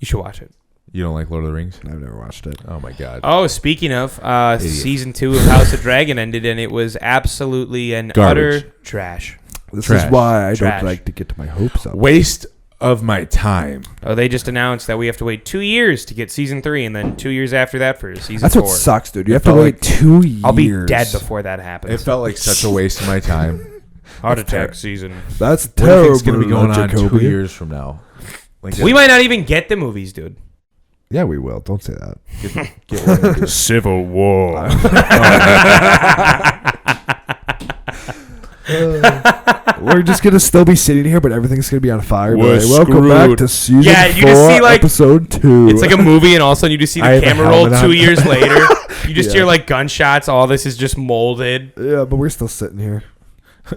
You should watch it. You don't like Lord of the Rings? I've never watched it. Oh my god. Oh, speaking of, Idiot. season 2 of House of Dragon ended, and it was absolutely an Garbage. utter trash. This Trash. is why I Trash. don't like to get my hopes up. Waste of my time. Oh, they just announced that we have to wait 2 years to get season 3, and then 2 years after that for season That's 4. what sucks, dude. You It have to felt wait like- 2 years. I'll be dead before that happens. It felt like such a waste of my time. Heart attack season. That's What if terrible. it's going to be going on Jacoby. 2 years from now? Like, We might not even get the movies, dude. Yeah, we will. Don't say that. get one of these. Civil War. We're just gonna still be sitting here, but everything's gonna be on fire. We're Like, welcome back screwed. to season Yeah, you 4, just see, like- episode 2. It's like a movie, and all of a sudden you just see I the have a camera roll helmet 2 on. years later. You just Yeah. hear like gunshots. All this is just molded. Yeah, but we're still sitting here.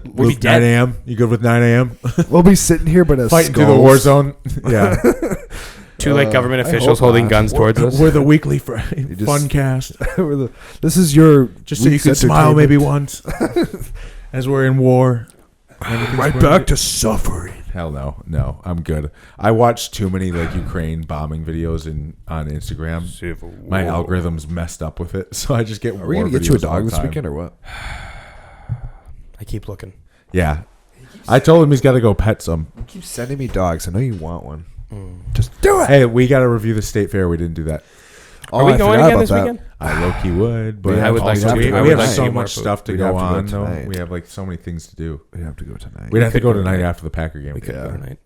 We'll be With dead. 9 a.m. You good with 9 a.m.? We'll be sitting here, but as Fighting through the war zone. Yeah. Two like government I officials hope holding not. guns towards us. We're the weekly just- fun cast. This is your Just so you week's can smile entertainment. maybe once. As we're in war. Right back to suffering. Hell no, I'm good. I watched too many like Ukraine bombing videos on Instagram. My algorithm's messed up with it, so I just get. Are we gonna get you a dog this weekend or what? I keep looking. Yeah, I told him he's got to go pet some. You keep sending me dogs. I know you want one. Just do it. Hey, we got to review the state fair. We didn't do that. Are we going again this weekend? I low key would, but I would like to. we I would have like to so eat more much food. stuff to We'd go have to go on. Though tonight. we have like so many things to do. We'd have to go tonight. We'd have to could go go tonight tonight. after the Packer game. We could Yeah. go tonight.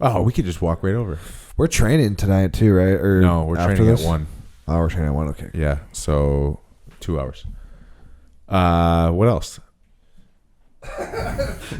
Oh, we could just walk right over. We're training tonight too, right? Or No, we're after training this? at 1. Oh, we're training at 1. Okay. Yeah, so 2 hours. What else?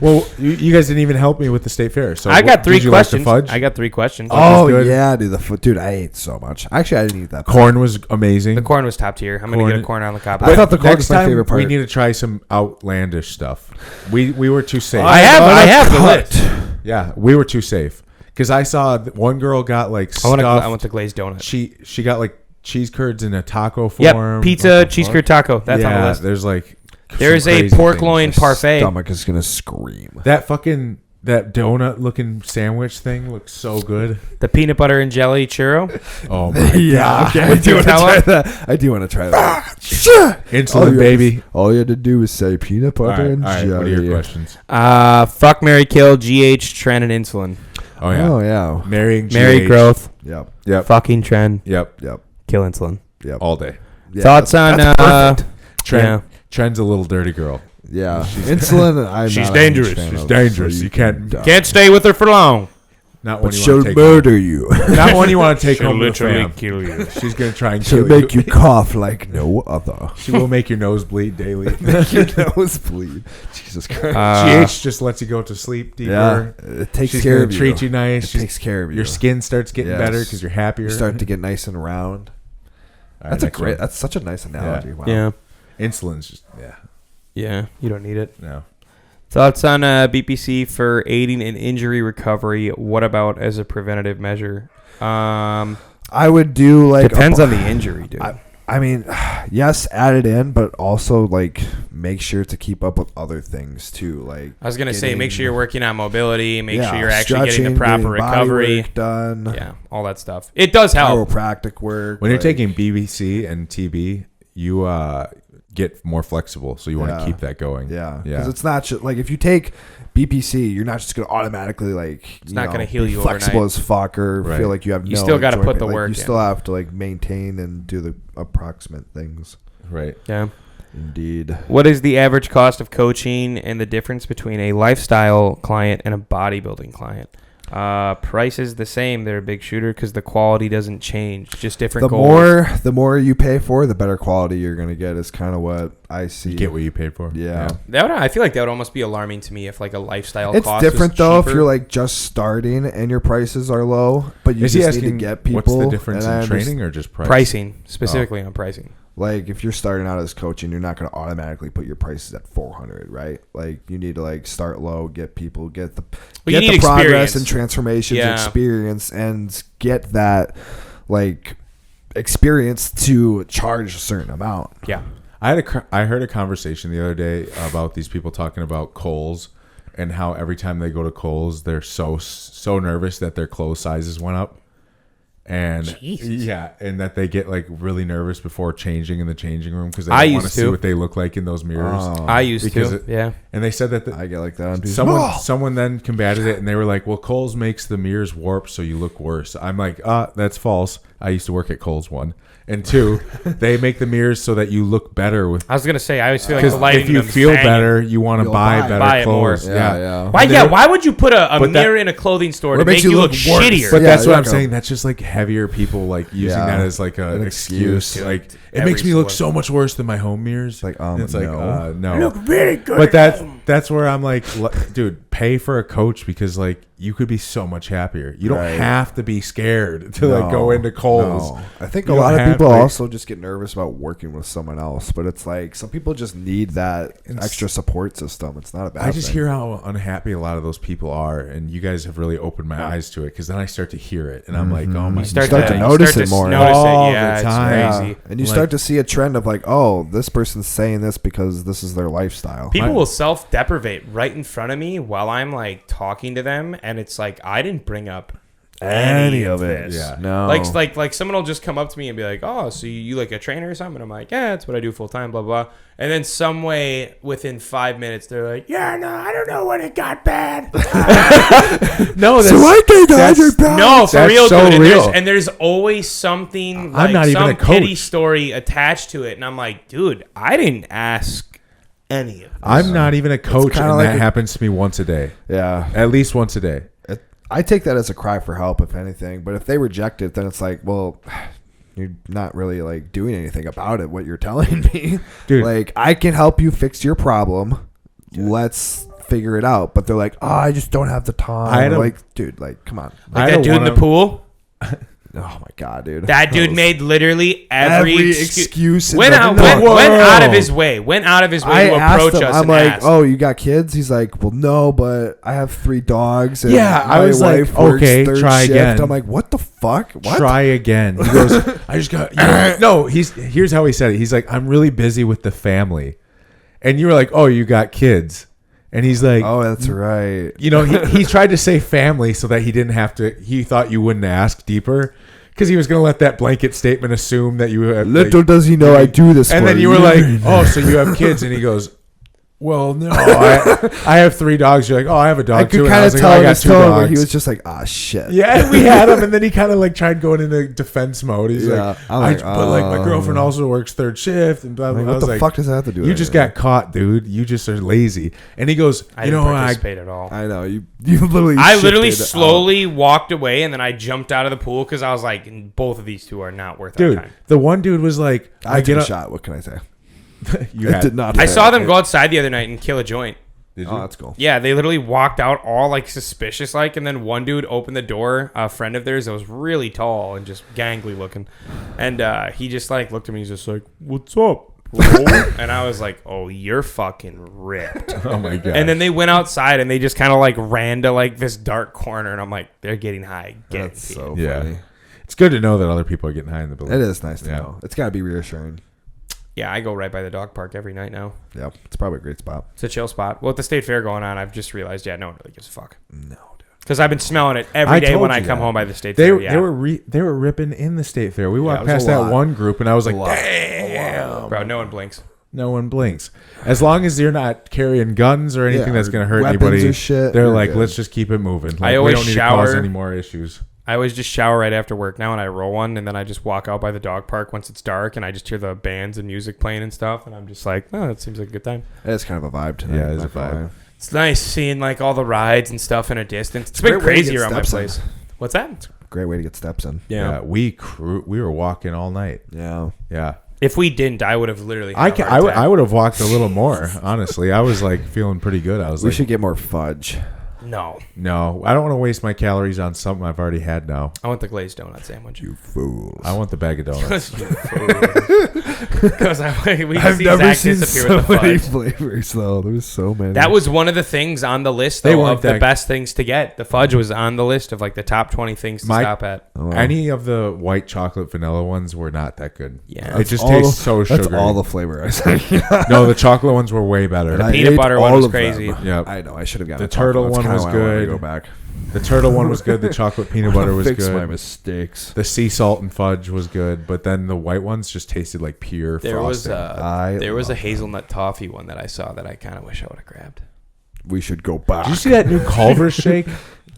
Well, you guys didn't even help me with the state fair. So I got did 3 you questions. Like the fudge? I got 3 questions. Oh good. yeah, dude, I ate so much. Actually, I didn't eat that. Corn was amazing. The corn was top tier. I'm gonna get a corn on the cob. I thought the corn Next was my time favorite part. we need to try some outlandish stuff. We were too safe. I have the list. Yeah, we were too safe because I saw one girl got like I want stuffed. the glazed donut. She got like cheese curds in a taco Yep, form. pizza, cheese curd taco. That's on the Yeah, list. there's like There is some a crazy pork things. loin parfait. Stomach is gonna scream. That donut looking sandwich thing looks so good. The peanut butter and jelly churro. Oh my Yeah, god. okay. I With do want to Nutella? try that. I do want to try that. Insulin baby. All you had to do was say peanut All butter right, and all right, jelly. what are your questions? Fuck, marry, kill, GH, trend, and insulin. Oh yeah. Oh yeah. Marrying Marry, GH. growth, Yep. Yep. fucking trend, Yep. Yep. kill insulin. Yep. All day. Yeah, Thoughts on that's perfect. Trend. Trend's a little dirty girl. Yeah. Insulin. I'm She's not a huge dangerous. fan She's of, dangerous. so You can't- die. Can't stay with her for long. Not when But you she'll want to take murder you. Not when you want to take She'll home to the literally fam. kill you. She's gonna try and She'll kill make you cough like no other. She will make your nose bleed daily. Make your nose bleed. Jesus Christ. GH just lets you go to sleep deeper. Yeah. It takes She's care gonna of you. treat you nice. It She's- takes care of you. Your skin starts getting Yes. better because you're happier. You start to get nice and round. All right, That's a next great. one. That's such a nice analogy. Wow. Yeah. Insulin's just Yeah. You don't need it. no. Thoughts on BPC for aiding in injury recovery? What about as a preventative measure? I would do like Depends on the injury, dude. I mean, yes, add it in, but also like make sure to keep up with other things too. Like I was gonna say, make getting- sure you're working on mobility. Make yeah, sure you're actually getting stretching, the proper getting body recovery. work done. Yeah, all that stuff. It does help. Chiropractic work. When you're like- taking BBC and TB, you get more flexible, so you want to Yeah. keep that going. yeah, yeah. because it's not just like if you take BPC, you're not just gonna automatically like It's not gonna heal be you flexible overnight. as fuck or Right. feel like you have You no still gotta joint put the pain. Like, work You in. still have to like maintain and do the approximate things. Right. Yeah. Indeed. What is the average cost of coaching and the difference between a lifestyle client and a bodybuilding client? Price is the same. They're a big shooter because the quality doesn't change. Just different The goals. the more you pay for, the better quality you're gonna get. Is kind of what I see. You get what you paid for. Yeah. I feel like that would almost be alarming to me if like a lifestyle It's cost was different though if cheaper. you're like just starting and your prices are low, but you Is he just need to asking get people. what's the difference and I in training or just price? pricing, specifically on pricing. Like if you're starting out as coaching, you're not going to automatically put your prices at 400, right? Like you need to like start low, get people, get the you get need the progress experience. and transformations, Yeah. experience, and get that like experience to charge a certain amount. Yeah. I heard a conversation the other day about these people talking about Kohl's and how every time they go to Kohl's, they're so nervous that their clothes sizes went up. And yeah, and that they get like really nervous before changing in the changing room because they I don't want to used see to. what they look like in those mirrors. I used Because to. it- Yeah. And they said that I get like that. On someone then combated it and they were like, well, Kohl's makes the mirrors warp so you look worse. I'm like, that's false. I used to work at Kohl's, one. And two, they make the mirrors so that you look better with. I was gonna say, I always feel like the Because lighting. if you of them's feel banging. better, you want to You'll buy buy better it more. clothes. Yeah. Why? Yeah. Why would you put a But mirror in a clothing store to Or it make makes you you look look worse. shittier? But Yeah, that's what I'm like saying. That's just like heavier people like using that as like an excuse. Dude, Like it every makes me look single- so much worse than my home mirrors. Like, it's like no. no. I look really good. But that's where I'm like, dude, pay for a coach because like you could be so much happier. You don't Right. have to be scared to like go into Kohl's. No. I think You a don't lot of have people to- also just get nervous about working with someone else, but it's like some people just need that extra support system. It's not a bad I just thing. hear how unhappy a lot of those people are, and you guys have really opened my eyes to it because then I start to hear it, and I'm like, oh my, You start, start to you notice start it more. Notice All it. Yeah, the it's time. crazy. And you Like- start to see a trend of like, oh, this person's saying this because this is their lifestyle. People will self-deprecate right in front of me while I'm like talking to them, and it's like I didn't bring up any of it. Yeah. No. Like someone will just come up to me and be like, "Oh, so you like a trainer or something?" And I'm like, "Yeah, that's what I do full time." Blah blah. And then some way within 5 minutes, they're like, "Yeah, no, I don't know when it got bad." no, that's, so I think that's- I bad. No, for That's real, so dude. And real. there's always something I'm like not even some a coach. pity story attached to it, and I'm like, dude, I didn't ask any of this. I'm not even a coach, kinda and like that a- happens to me once a day, Yeah. at least once a day. I take that as a cry for help, if anything. But if they reject it, then it's like, well, you're not really like doing anything about it. What you're telling me, Dude. Like, I can help you fix your problem. Let's figure it out. But they're like, oh, I just don't have the time. I don't- Like, dude, like, come on. I Like that don't dude in the wanna- pool. Oh my god, dude. That dude made literally every excuse. in went the out world. went out of his way. Went out of his way I to asked approach him, us. I'm and like, ask. oh, you got kids? He's like, well, no, but I have 3 dogs. And Yeah, I my was like, wife works okay, third try shift. again. I'm like, what the fuck? What? Try again. He goes, I just got, no, here's how he said it. He's like, I'm really busy with the family. And you were like, oh, you got kids. And he's like, Oh, that's right. you know, he tried to say family so that he didn't have to, he thought you wouldn't ask deeper because he was going to let that blanket statement assume that you had, Little like, does he know I do this. and for then you a were like, living. oh, so you have kids. And he goes, well, no, I have 3 dogs. You're like, oh, I have a dog I too. could And I kind was of like, oh, tell I in got his 2 tone dogs. where he was just like, ah, shit. Yeah, we had him, and then he kind of like tried going into defense mode. He's Yeah, like, I'm like, but like my girlfriend also works 3rd shift, and blah blah. Like, blah. I what was the like, fuck does that have to do with you just anything? got caught, dude. You just are lazy. And he goes, I you didn't know, participate at all. I know. You literally I literally shifted slowly walked away, and then I jumped out of the pool because I was like, both of these two are not worth our dude, time. the one dude was like, out. I get took a up. shot. What can I say? You It had, did not. I hurt. saw them go outside the other night and kill a joint. Did Oh, you? that's cool. Yeah, they literally walked out all like suspicious like, and then one dude opened the door, a friend of theirs that was really tall and just gangly looking, and he just like looked at me, he's just like, "What's up, bro?" And I was like, "Oh, you're fucking ripped." Oh my god. And then they went outside and they just kind of like ran to like this dark corner, and I'm like, they're getting high. That's so yeah, funny. it's good to know that other people are getting high in the building. It is nice to Yeah. know. It's got to be reassuring. Yeah, I go right by the dog park every night now. Yep. It's probably a great spot. It's a chill spot. Well, with the state fair going on, I've just realized, yeah, no one really gives a fuck. No, dude. Because I've been smelling it every I day told when I you come that. home by the state They fair. Yeah. they were ripping in the state fair. We walked it was past a that lot. one group, and I was like, lot. damn. Bro, no one blinks. No one blinks. As long as you're not carrying guns or anything Yeah, that's going to hurt weapons anybody, or shit, they're you're like, good. let's just keep it moving. Like, I always we don't need to cause shower. any more issues. I always just shower right after work now, and I roll one, and then I just walk out by the dog park once it's dark, and I just hear the bands and music playing and stuff, and I'm just like, oh, that seems like a good time. It's kind of a vibe tonight. Yeah, it's not a gonna vibe. lie. It's nice seeing like all the rides and stuff in a distance. It's a been great way to crazy get around my steps in. place. What's that? Great way to get steps in. Yeah. We were walking all night. Yeah. Yeah. If we didn't, I would have literally. I had a heart attack. would have walked a little more, honestly. I was like feeling pretty good. I was We like, should get more fudge. No, no, I don't want to waste my calories on something I've already had now. I want the glazed donut sandwich. You fools. I want the bag of donuts. Because we I've see never Zach seen disappear so with the many fudge. flavors, though. There's so many. That was one of the things on the list, They though, weren't of the that- best things to get. The fudge was on the list of like the top 20 things to My- stop at. Oh, wow. Any of the white chocolate vanilla ones were not that good. Yeah. It just all tastes the- so sugary. That's all the flavor I said. No, the chocolate ones were way better. And I peanut ate butter one all was of them. crazy. Yep. I know. I should have gotten The turtle chocolate. one That's was kinda why I wanted to good. Go back. The turtle one was good. The chocolate peanut butter was Fix good. my mistakes. The sea salt and fudge was good, but then the white ones just tasted like pure There was frosting. there was a love hazelnut toffee one that I saw that I kind of wish I would have grabbed. We should go back. Did you see that new Culver's shake?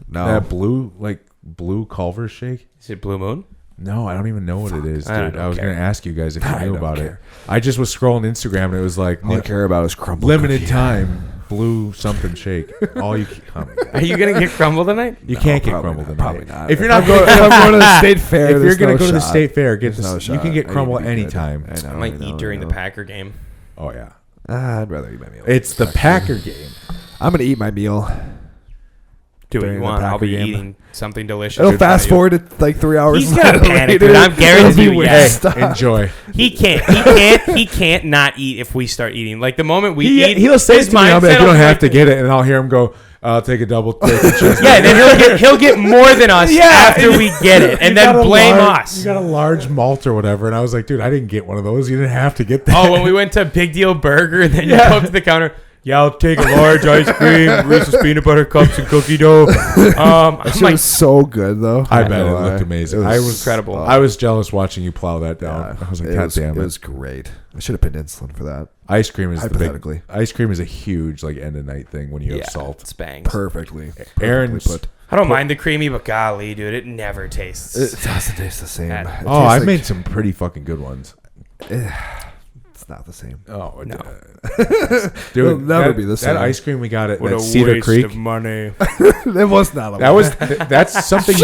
No. That blue Culver's shake? Is it Blue Moon? No, I don't even know what it is, I dude. don't I was care. going to ask you guys if you I knew don't about it. care. I just was scrolling Instagram and it was like All I care about is crumble limited cookie. time blue something shake. All you oh my God. Are you gonna get crumble tonight? You can't get probably crumble not, tonight. probably not. If you're If not I'm going, if I'm going to the state fair, if you're there's going to no go to the shot. state fair, get There's no this. You shot. can get I need crumble to be good. anytime. I know, I might I know, eat during I the know. Packer game. Oh yeah, I'd rather eat my meal. it's the Packer game. I'm gonna eat my meal. Do what During you the want. I'll Packer be game. eating something delicious. It'll in front fast of you. forward it like 3 hours. He's gonna panic, later. dude. I'm guaranteeing It'll be you, weird yeah. stuff. Enjoy. He can't not eat if we start eating. Like the moment we eat, He'll say his to me, "I'll be like, mindset you will don't be have like to this. get it," and I'll hear him go, "I'll take a double bacon cheese." Yeah, then he'll get more than us after we get it, and You then got a blame large- us. You got a large malt or whatever, and I was like, "Dude, I didn't get one of those. You didn't have to get that." Oh, when we went to Big Deal Burger, and then you Yeah. come to the counter. Yeah, I'll take a large ice cream, Reese's peanut butter cups, and cookie dough. That I'm shit like, was so good though. I Not bet gonna it looked lie. amazing. It I was incredible. I was jealous watching you plow that down. Yeah, I was like, it "God was, damn it it!" was great. I should have been insulin for that. Ice cream is the big. Hypothetically. Ice cream is a huge like end of night thing when you yeah, have salt. it's bangs. Perfectly. Aaron's- Perfectly I don't mind the creamy, but golly, dude, it never tastes. It doesn't taste the same. That- It Oh, tastes I've like- made some pretty fucking good ones. It's not the same. Oh No. dude, It'll never that, be the same. That ice cream we got at What that a Cedar waste Creek. of money. It was not. That was that's something.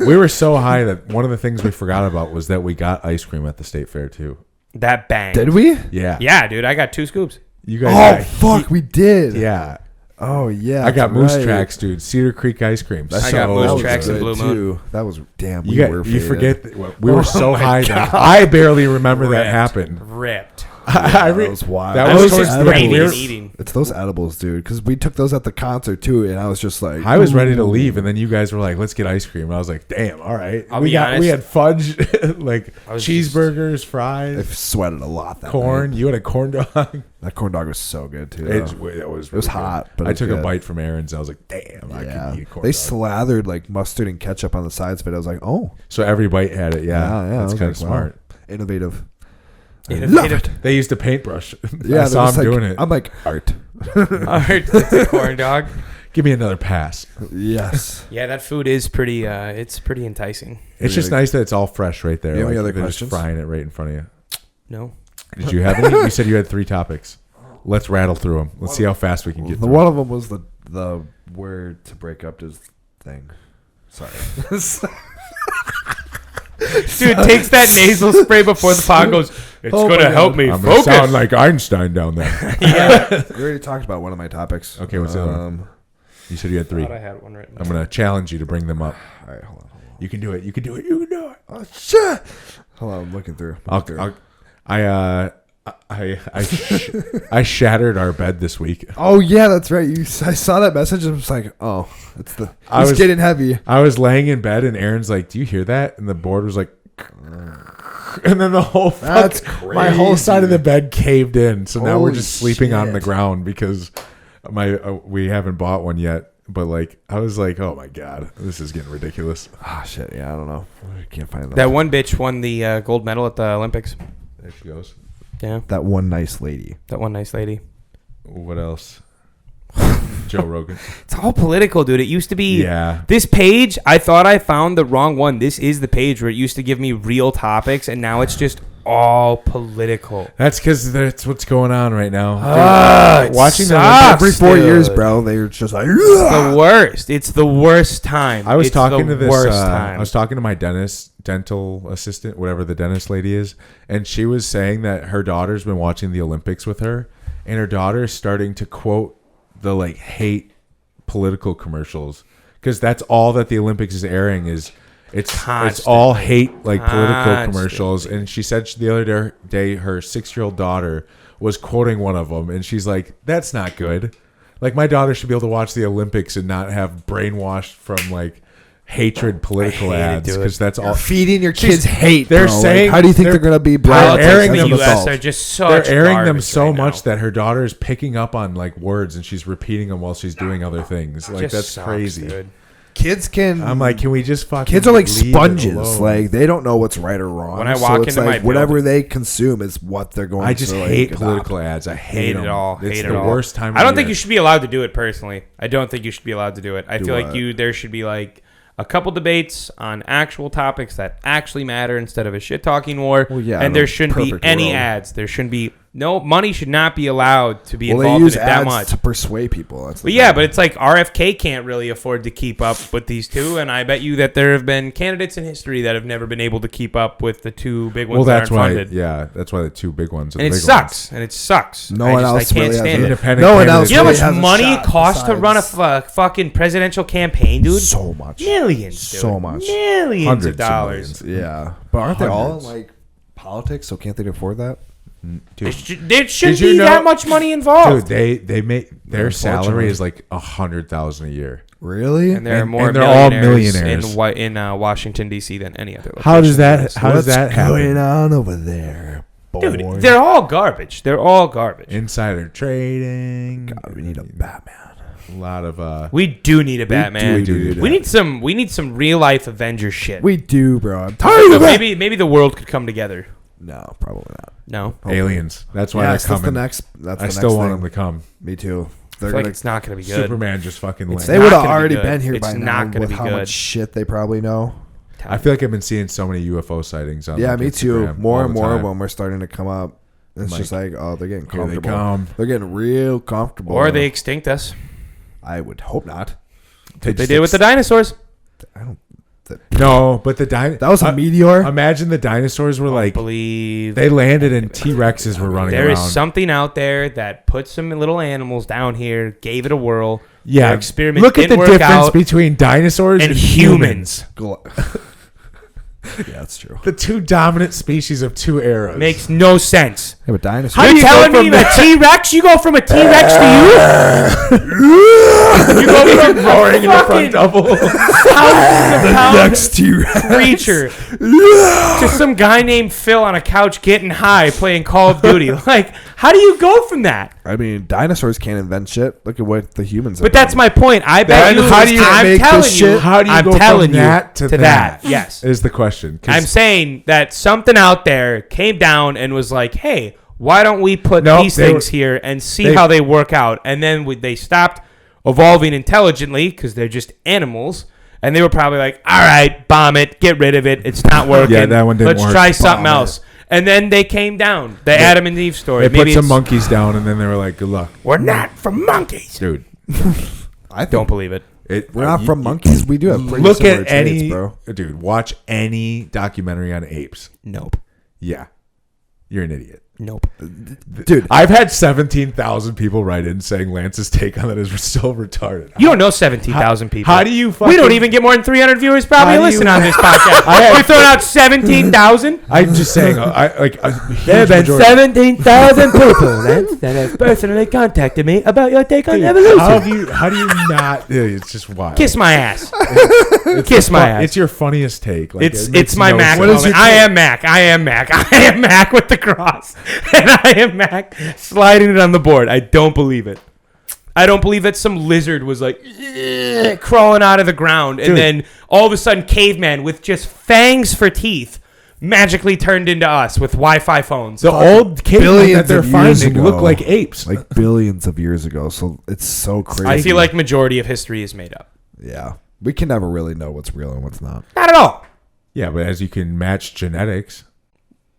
We were so high that one of the things we forgot about was that we got ice cream at the state fair too. That bang. Did we? Yeah, Yeah, dude, I got 2 scoops. You Oh guys. fuck, we did. Yeah, Oh yeah. I got that's Moose right. Tracks, dude. Cedar Creek ice cream. I got So Moose That was Tracks and good, Blue Moon. too. That was damn. We You, got, were you faded. forget that we were so high that I barely remember that Ripped. happened. Ripped. I That was wild. that I was was towards just the raining weird- and eating. It's those edibles, dude. Because we took those at the concert too, and I was just like, I was ready to ooh. leave, and then you guys were like, "Let's get ice cream." And I was like, "Damn, all right." I'll we be got we honest. had fudge, like I was cheeseburgers, I fries, sweated a lot. That corn. night. You had a corn dog. That corn dog was so good too. It though. was It was really hot, good. but I it was took a good. bite from Aaron's. I was like, "Damn, I Yeah, can eat a corn they dog." slathered like mustard and ketchup on the sides of it. I was like, oh, So every bite had it. Yeah, I that's was kind of like, wow. smart. Innovative. I Innovative. love it. They used a paintbrush. Yeah, I saw just him like, doing it. I'm like, art. Alright, that's a corn dog. Give me another pass. Yes. Yeah, that food is pretty. It's pretty enticing. It's just nice that it's all fresh right there. You have any other they're just questions? frying it right in front of you. No. Did you have any? You said you had 3 topics. Let's rattle through them. Let's see how fast we can get The through. one of them was the word to break up this thing. Sorry. Dude takes that nasal spray before the pod goes, it's Oh going my to help God. me I'm gonna focus. sound like Einstein down there. Yeah. We already talked about one of my topics. Okay, what's the other one? You said you had 3. I had one written. I'm gonna challenge you to bring them up. All right, hold on. You can do it. You can do it. You can do it. Oh shit! Hold on, I'm looking through. I shattered our bed this week. Oh yeah, that's right. I saw that message and I was like, oh, it's the. I It's was- getting heavy. I was laying in bed and Aaron's like, "Do you hear that?" And the board was like, and then the whole That's my whole side of crazy. the bed caved in. So now we're Holy just sleeping on the shit. ground because we haven't bought one yet. But like, I was like, "Oh my god, this is getting ridiculous." Ah shit. Yeah, I don't know. I can't find That one bitch won the gold medal at the Olympics. There she goes. Yeah, That one nice lady. that one nice lady. What else? Joe Rogan. It's all political, dude. It used to be. Yeah. This page, I thought I found the wrong one. This is the page where it used to give me real topics, and now it's just all political. That's because that's what's going on right now. It Watching the sucks, Every 4 years, dude. bro, they're just like. The worst. It's the worst time. I was It's talking the to this. Worst I time. was talking to my dental assistant, whatever the dentist lady is, and she was saying that her daughter's been watching the Olympics with her, and her daughter's starting to quote the like hate political commercials because that's all that the Olympics is airing is. It's all hate like political commercials, and she said the other day her 6-year-old daughter was quoting one of them, and she's like, "That's not good. Like my daughter should be able to watch the Olympics and not have brainwashed from like hatred political hate it, ads dude. because that's all." Feeding your kids hate. they're bro. Like, saying- how do you think they're- they're gonna be they're black? airing the them U.S. assault. are just such They're airing them garbage so right much now. that her daughter is picking up on like words and she's repeating them while she's doing other things. Like Just that's sucks, crazy. dude. Kids can. I'm like, can we just fucking? Kids are like leave it sponges. alone? Like they don't know what's right or wrong. When I So walk it's into like my whatever building- they consume is what they're going. I just to, like, hate adopt. political ads. I hate Hate them. it all. It's Hate the it all. worst time. I of don't think year. you should be allowed to do it personally. I don't think you should be allowed to do it. I Do feel like what? there should be like a couple debates on actual topics that actually matter instead of a shit talking war. Well, yeah, and the there shouldn't be perfect any world. ads. There shouldn't be money should not be allowed to be Well, they involved in use it that ads much. to persuade people. That's the But yeah, thing. but it's like RFK can't really afford to keep up with these two, and I bet you that there have been candidates in history that have never been able to keep up with the two big ones Well, that that's aren't why. funded. Yeah, that's why the two big ones are And the it big sucks. And it sucks. No I one just, else I can't really has stand a- it. Independent No one candidates. else You know how really much has a money it shot costs to run a besides- fucking presidential campaign, dude? So much. Millions, dude. So much. Millions Hundreds of of dollars. millions. Yeah, but aren't they all in Hundreds. like politics? So can't they afford that? There Dude, shouldn't Did you be know- that much money involved. dude, they make their salary Unfortunately. is like $100,000 a year. Really? And there are And- more and they're all millionaires, millionaires. in Washington, D.C. than any other location. How does that? Yes. How does that going happen? on over there, boy? Dude, they're all garbage. They're all garbage. Insider trading. God, we need a Batman. A lot of We do need a Batman. we do need We need some real life Avenger shit. We do, bro. I'm So tired of that. maybe the world could come together. No, probably not. No, aliens. That's why Yes, they're that's the coming. next. That's I the still next want thing. them to come. Me too. I They're feel like gonna. it's not going to be good. Superman just fucking landed. They not would have gonna be already good. been here It's by not now gonna with be how good. much shit they probably know. I feel like I've been seeing so many UFO sightings on. Yeah, like, me too. Instagram More all and the more of time. them are starting to come up. It's Like, just like, oh, they're getting Here they comfortable. come. They're getting real comfortable. Or they extinct us. I would hope not. They did with the dinosaurs. I don't. No, but the That was a meteor. Imagine the dinosaurs were like Believe they landed and T-Rexes were running there around. is something out there that put some little animals down here, gave it a whirl. Yeah, Their experiment look at didn't the work difference out, between dinosaurs and and humans. Yeah, that's true. The two dominant species of two eras. Makes no sense. Yeah, but dinosaurs. You're do you go telling me from that T-Rex? You go from a T-Rex to you? You go from roaring in the fucking front double. pound Next T-Rex. creature to some guy named Phil on a couch getting high playing Call of Duty. Like, how do you go from that? I mean, dinosaurs can't invent shit. Look at what the humans. But have that's done. my point. I bet you. How do you I'm make this telling you. shit? How do you I'm go telling from you that to that? Yes. Is the question. 'Cause I'm saying that something out there came down and was like, "Hey, why don't we put No, these they things were- here and see they- how they work out?" And then they stopped evolving intelligently because they're just animals. And they were probably like, "All right, bomb it, get rid of it. It's not working. Yeah, that one didn't Let's work. try something Bomb it." else." And then they came down. The Adam and Eve story. they put Maybe some it's- monkeys down and then they were like, "Good luck, We're not from monkeys. dude." I think Don't believe it. we're not from monkeys. We do have pretty Look similar at traits, any bro. dude. Watch any documentary on apes. Nope. Yeah, you're an idiot. Nope. Dude, I've had 17,000 people write in saying Lance's take on that is still retarded. You don't know 17,000 people. How do you? We don't fucking- even get more than 300 viewers probably How do listen you- on this podcast. I We're have- throwing out 17,000. I'm just saying. I like. A There have huge been majority- 17,000 people that have personally contacted me about your take on Dude, evolution. How have you? How do you not? Dude, it's just wild. Kiss my ass. Kiss my ass. It's your funniest take. Like, It's it makes my no Mac sense. moment. I am Mac. I am Mac. I am Mac with the cross. And I am Mac sliding it on the board. I don't believe it. I don't believe that some lizard was like crawling out of the ground and Dude. then all of a sudden caveman with just fangs for teeth magically turned into us with Wi-Fi phones. The old cavemen billions that they're of years finding ago. look like apes. like billions of years ago. So it's so crazy. I feel like majority of history is made up. yeah, we can never really know what's real and what's not. Not at all. Yeah, but as you can match genetics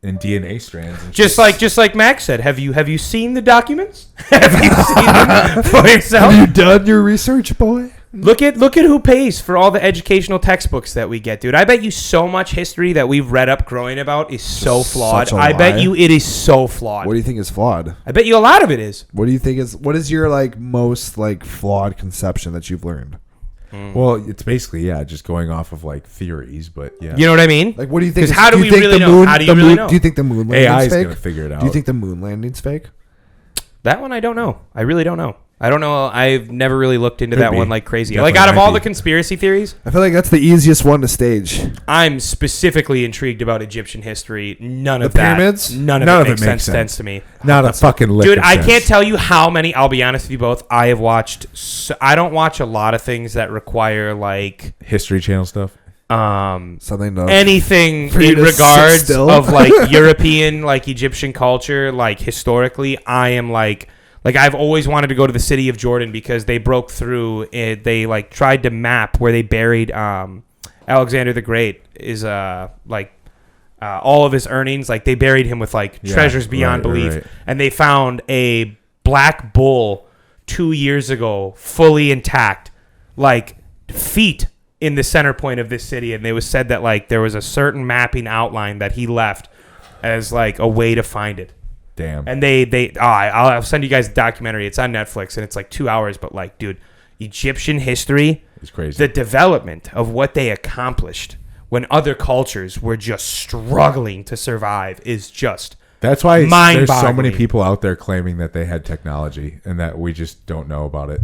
and DNA strands, and Just shit. like Max said, have you seen the documents? Have you seen them for yourself? Have you done your research, boy? Look at who pays for all the educational textbooks that we get, dude. I bet you so much history that we've read up growing about is so flawed. such a I bet lie. you it is so flawed. What do you think is flawed? I bet you a lot of it is. What do you think is? What is your like most like flawed conception that you've learned? well, it's basically just going off of like theories, but yeah, You know what I mean? Like, what do you think? 'Cause how do we think really the know? How do you the really moon- know? Do you think the moon AI landing's is fake? gonna figure it out. Do you think the moon landing's fake? That one I don't know. I really don't know. I don't know. I've never really looked into Could that be. one like crazy. Definitely Like out of might all be. the conspiracy theories, I feel like that's the easiest one to stage. I'm specifically intrigued about Egyptian history. None of The that. pyramids? None of None it of it makes makes sense sense. to me. not a fucking lick Dude, of I sense. can't tell you how many. I'll be honest with you both. I have watched. I don't watch a lot of things that require like History Channel stuff. Something to anything For you in to sit regards still? of like European, like Egyptian culture, like historically. I am like I've always wanted to go to the city of Jordan because they broke through it. They like tried to map where they buried Alexander the Great is like all of his earnings, like they buried him with like treasures beyond belief, and they found a black bull 2 years ago, fully intact, like feet in the center point of this city, and they was said that like there was a certain mapping outline that he left as like a way to find it. Damn. And I'll send you guys the documentary. It's on Netflix and it's like 2 hours, but like, dude, Egyptian history, it's crazy. The development of what they accomplished when other cultures were just struggling to survive is just that's why mind-boggling. There's so many people out there claiming that they had technology and that we just don't know about it.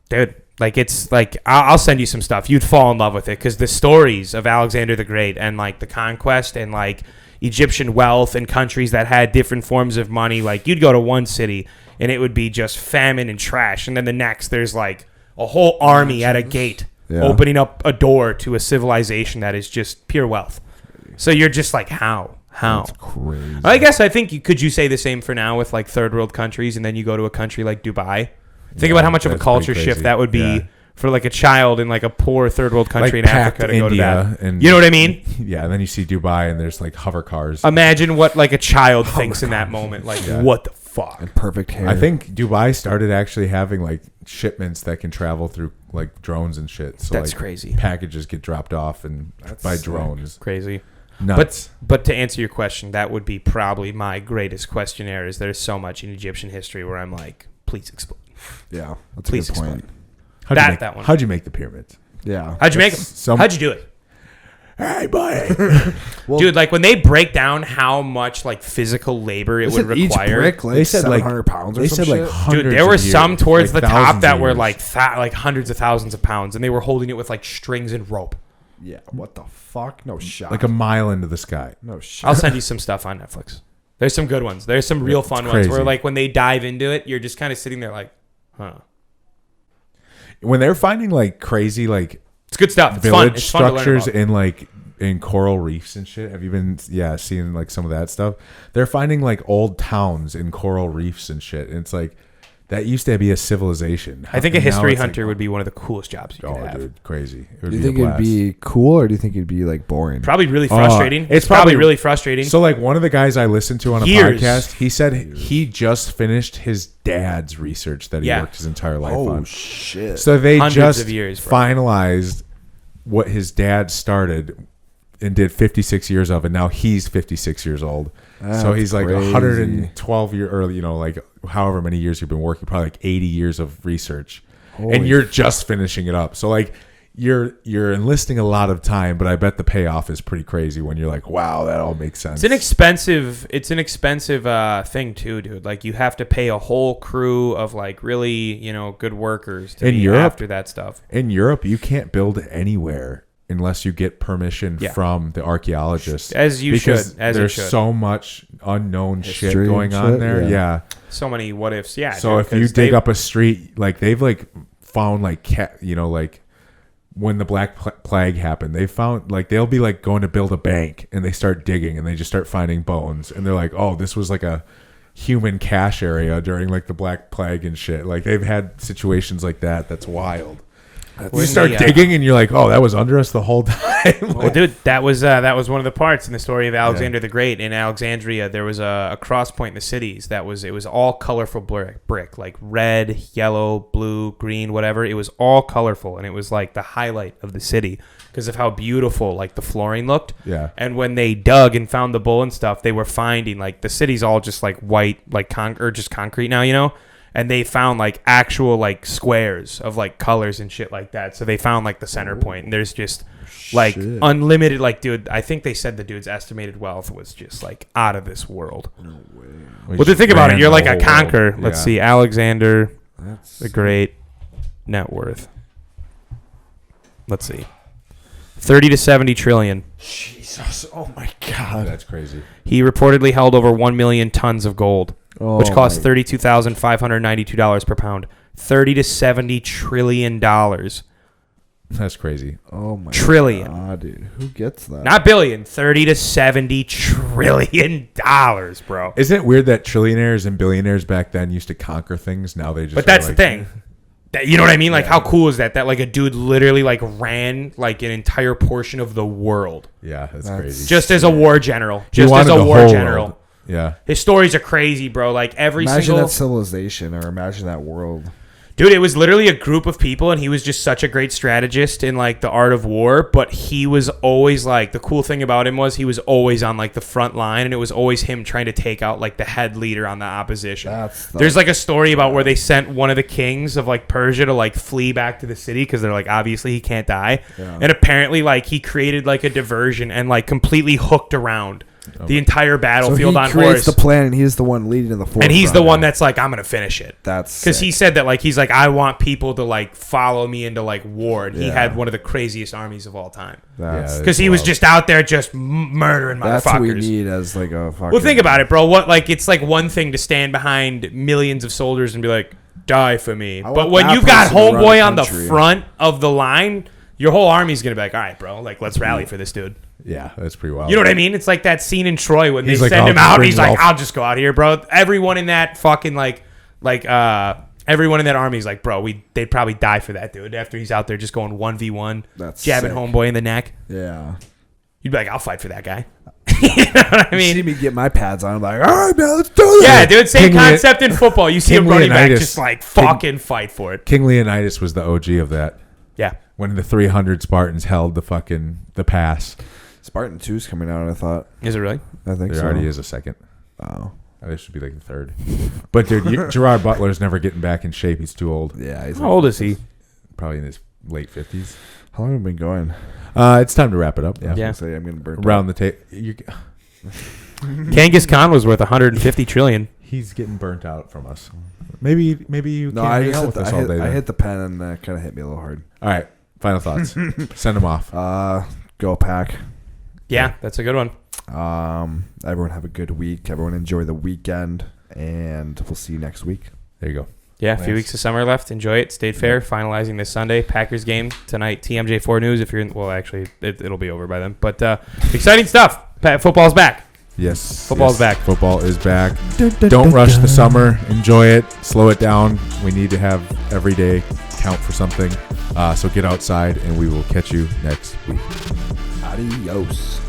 Dude, like it's like I'll send you some stuff. You'd fall in love with it because the stories of Alexander the Great and like the conquest and like Egyptian wealth and countries that had different forms of money. Like you'd go to one city and it would be just famine and trash, and then the next there's like a whole army at a gate opening up a door to a civilization that is just pure wealth. So you're just like, how? That's crazy. I guess I think could you say the same for now with like third world countries, and then you go to a country like Dubai. Think about how much of a culture shift that would be for like a child in like a poor third world country like in Africa to India go to that. And, you know what I mean? Yeah, and then you see Dubai and there's like hover cars. Imagine what like a child thinks in that moment. Like, what the fuck? And perfect hair. I think Dubai started actually having like shipments that can travel through like drones and shit. So That's like, crazy. Packages get dropped off and by drones. Crazy. Nuts. But to answer your question, that would be probably my greatest questionnaire. Is there's so much in Egyptian history where I'm like, please explain. Yeah, that's Please a good point. explain. How'd One. How'd you make the pyramids? Yeah. How'd you make them? How'd you do it? Hey, buddy. Well, Dude, like when they break down how much like physical labor it would each require. brick like They said, like- 700 pounds or they some said like shit? hundreds Dude, there were of years, some towards like the top thousands that of were years. like hundreds of thousands of pounds, and they were holding it with like strings and rope. Yeah. What the fuck? No shot. like a mile into the sky. no shot. I'll send you some stuff on Netflix. There's some good ones. There's some real fun ones where crazy. like when they dive into it, you're just kind of sitting there like, huh. When they're finding like crazy like It's good stuff. It's fun. village It's fun to learn structures about. in like in coral reefs and shit. Have you been seeing like some of that stuff? They're finding like old towns in coral reefs and shit. And it's like that used to be a civilization. I think a And now history it's hunter like, would be one of the coolest jobs you could have. dude, crazy. It would Do you be think a it'd blast. be cool or do you think it'd be like boring? Probably really frustrating. it's probably probably- really frustrating. So like one of the guys I listened to on a Years. podcast, he said he just finished his dad's research that he Yeah. worked his entire life Oh on. shit. So they Hundreds just of years, bro. finalized what his dad started and did 56 years of, and now he's 56 years old. So That's he's like crazy. 112 year, or like however many years you've been working, probably like 80 years of research, and Holy you're just finishing it up. So like you're enlisting a lot of time, but I bet the payoff is pretty crazy when you're like, wow, that all makes sense. It's an expensive thing too, dude. Like you have to pay a whole crew of like really, good workers to In be Europe? after that stuff. In Europe, you can't build anywhere unless you get permission Yeah. from the archaeologists. As you because should. As you there's should. so much unknown shit History going and on shit, there. yeah. Yeah. So many what ifs. Yeah. So dude, if you 'cause dig they- up a street, like they've like found like like when the Black Plague happened, they found like they'll be like going to build a bank and they start digging and they just start finding bones and they're like, oh, this was like a human cache area during like the Black Plague and shit. Like they've had situations like that. That's wild. You When start the, digging and you're like, oh, that was under us the whole time. Well, dude, that was one of the parts in the story of Alexander the Great. In Alexandria, there was a cross point in the cities it was all colorful brick, like red, yellow, blue, green, whatever. It was all colorful, and it was like the highlight of the city because of how beautiful like the flooring looked. Yeah. And when they dug and found the bull and stuff, they were finding like the city's all just like white, like just concrete now, And they found like actual like squares of like colors and shit like that. So they found like the center point, and there's just like Shit. unlimited. Like, dude, I think they said the dude's estimated wealth was just like out of this world. No way. Well, to think about it, you're like a conqueror. Let's see, Alexander That's the Great net worth. Let's see, 30 to 70 trillion. Jesus. Oh my god. That's crazy. He reportedly held over 1 million tons of gold, which costs $32,592 per pound. 30 to 70 trillion dollars. That's crazy. Oh my Trillion. god, dude. Who gets that? Not billion, 30 to 70 trillion dollars, bro. Isn't it weird that trillionaires and billionaires back then used to conquer things? Now they just. But that's are the like, thing. That, you know what I mean? Like, how cool is that? That like a dude literally like ran like an entire portion of the world. Yeah, that's crazy. Just as a war general. He Just as wanted a the war whole general. world. Yeah. His stories are crazy, bro. Like Imagine single that civilization, or imagine that world. dude, it was literally a group of people, and he was just such a great strategist in like the art of war. But he was always like, the cool thing about him was he was always on like the front line, and it was always him trying to take out like the head leader on the opposition. There's like a story about where they sent one of the kings of like Persia to like flee back to the city because they're like, obviously he can't die, and apparently like he created like a diversion and like completely hooked around the entire battlefield on horse. So he creates the plan, and he's the one leading in the forefront. And he's the one that's like, I'm gonna finish it. That's because he said that like he's like, I want people to like follow me into like war. And he had one of the craziest armies of all time. Because he was just out there just murdering motherfuckers. That's what we need as like a fucking... Well, think about it, bro. What like it's like one thing to stand behind millions of soldiers and be like, die for me. But when you've got homeboy on the front of the line, your whole army's gonna be like, all right, bro, like let's rally for this dude. Yeah, that's pretty wild. You know what I mean? It's like that scene in Troy when He's they like, send him out. And he's like, off. I'll just go out here, bro. Everyone in that fucking everyone in that army is like, bro, they'd probably die for that dude after he's out there just going 1v1, jabbing sick. homeboy in the neck. Yeah. You'd be like, I'll fight for that guy. You know what I mean? You see me get my pads on, I'm like, all right, man, let's do this. Yeah, dude, same concept in football. You see a running back just like fucking fight for it. King Leonidas was the OG of that. Yeah. When the 300 Spartans held the pass. Spartan 2's coming out, I thought. Is it really? I think There so. already is a second. Oh. This should be like the third. But dude, Gerard Butler's never getting back in shape. He's too old. Yeah. How old is he? Probably in his late 50s. How long have we been going? It's time to wrap it up. I was gonna say, I'm going to burn Around the table. Genghis Khan was worth 150 trillion. He's getting burnt out from us. Maybe you No, can't I hang just out hit with the, us all day. I then. hit the pen, and that kind of hit me a little hard. All right. Final thoughts. Send them off. Go Pack. Yeah, that's a good one. Everyone have a good week. Everyone enjoy the weekend, and we'll see you next week. There you go. Yeah, a few weeks of summer left. Enjoy it. State Fair finalizing this Sunday. Packers game tonight. TMJ4 News. If you're in, well, actually, it'll be over by then. But exciting stuff. Football's back. Yes. Football's back. Football is back. Don't rush the summer. Enjoy it. Slow it down. We need to have every day count for something. So get outside, and we will catch you next week. Adios.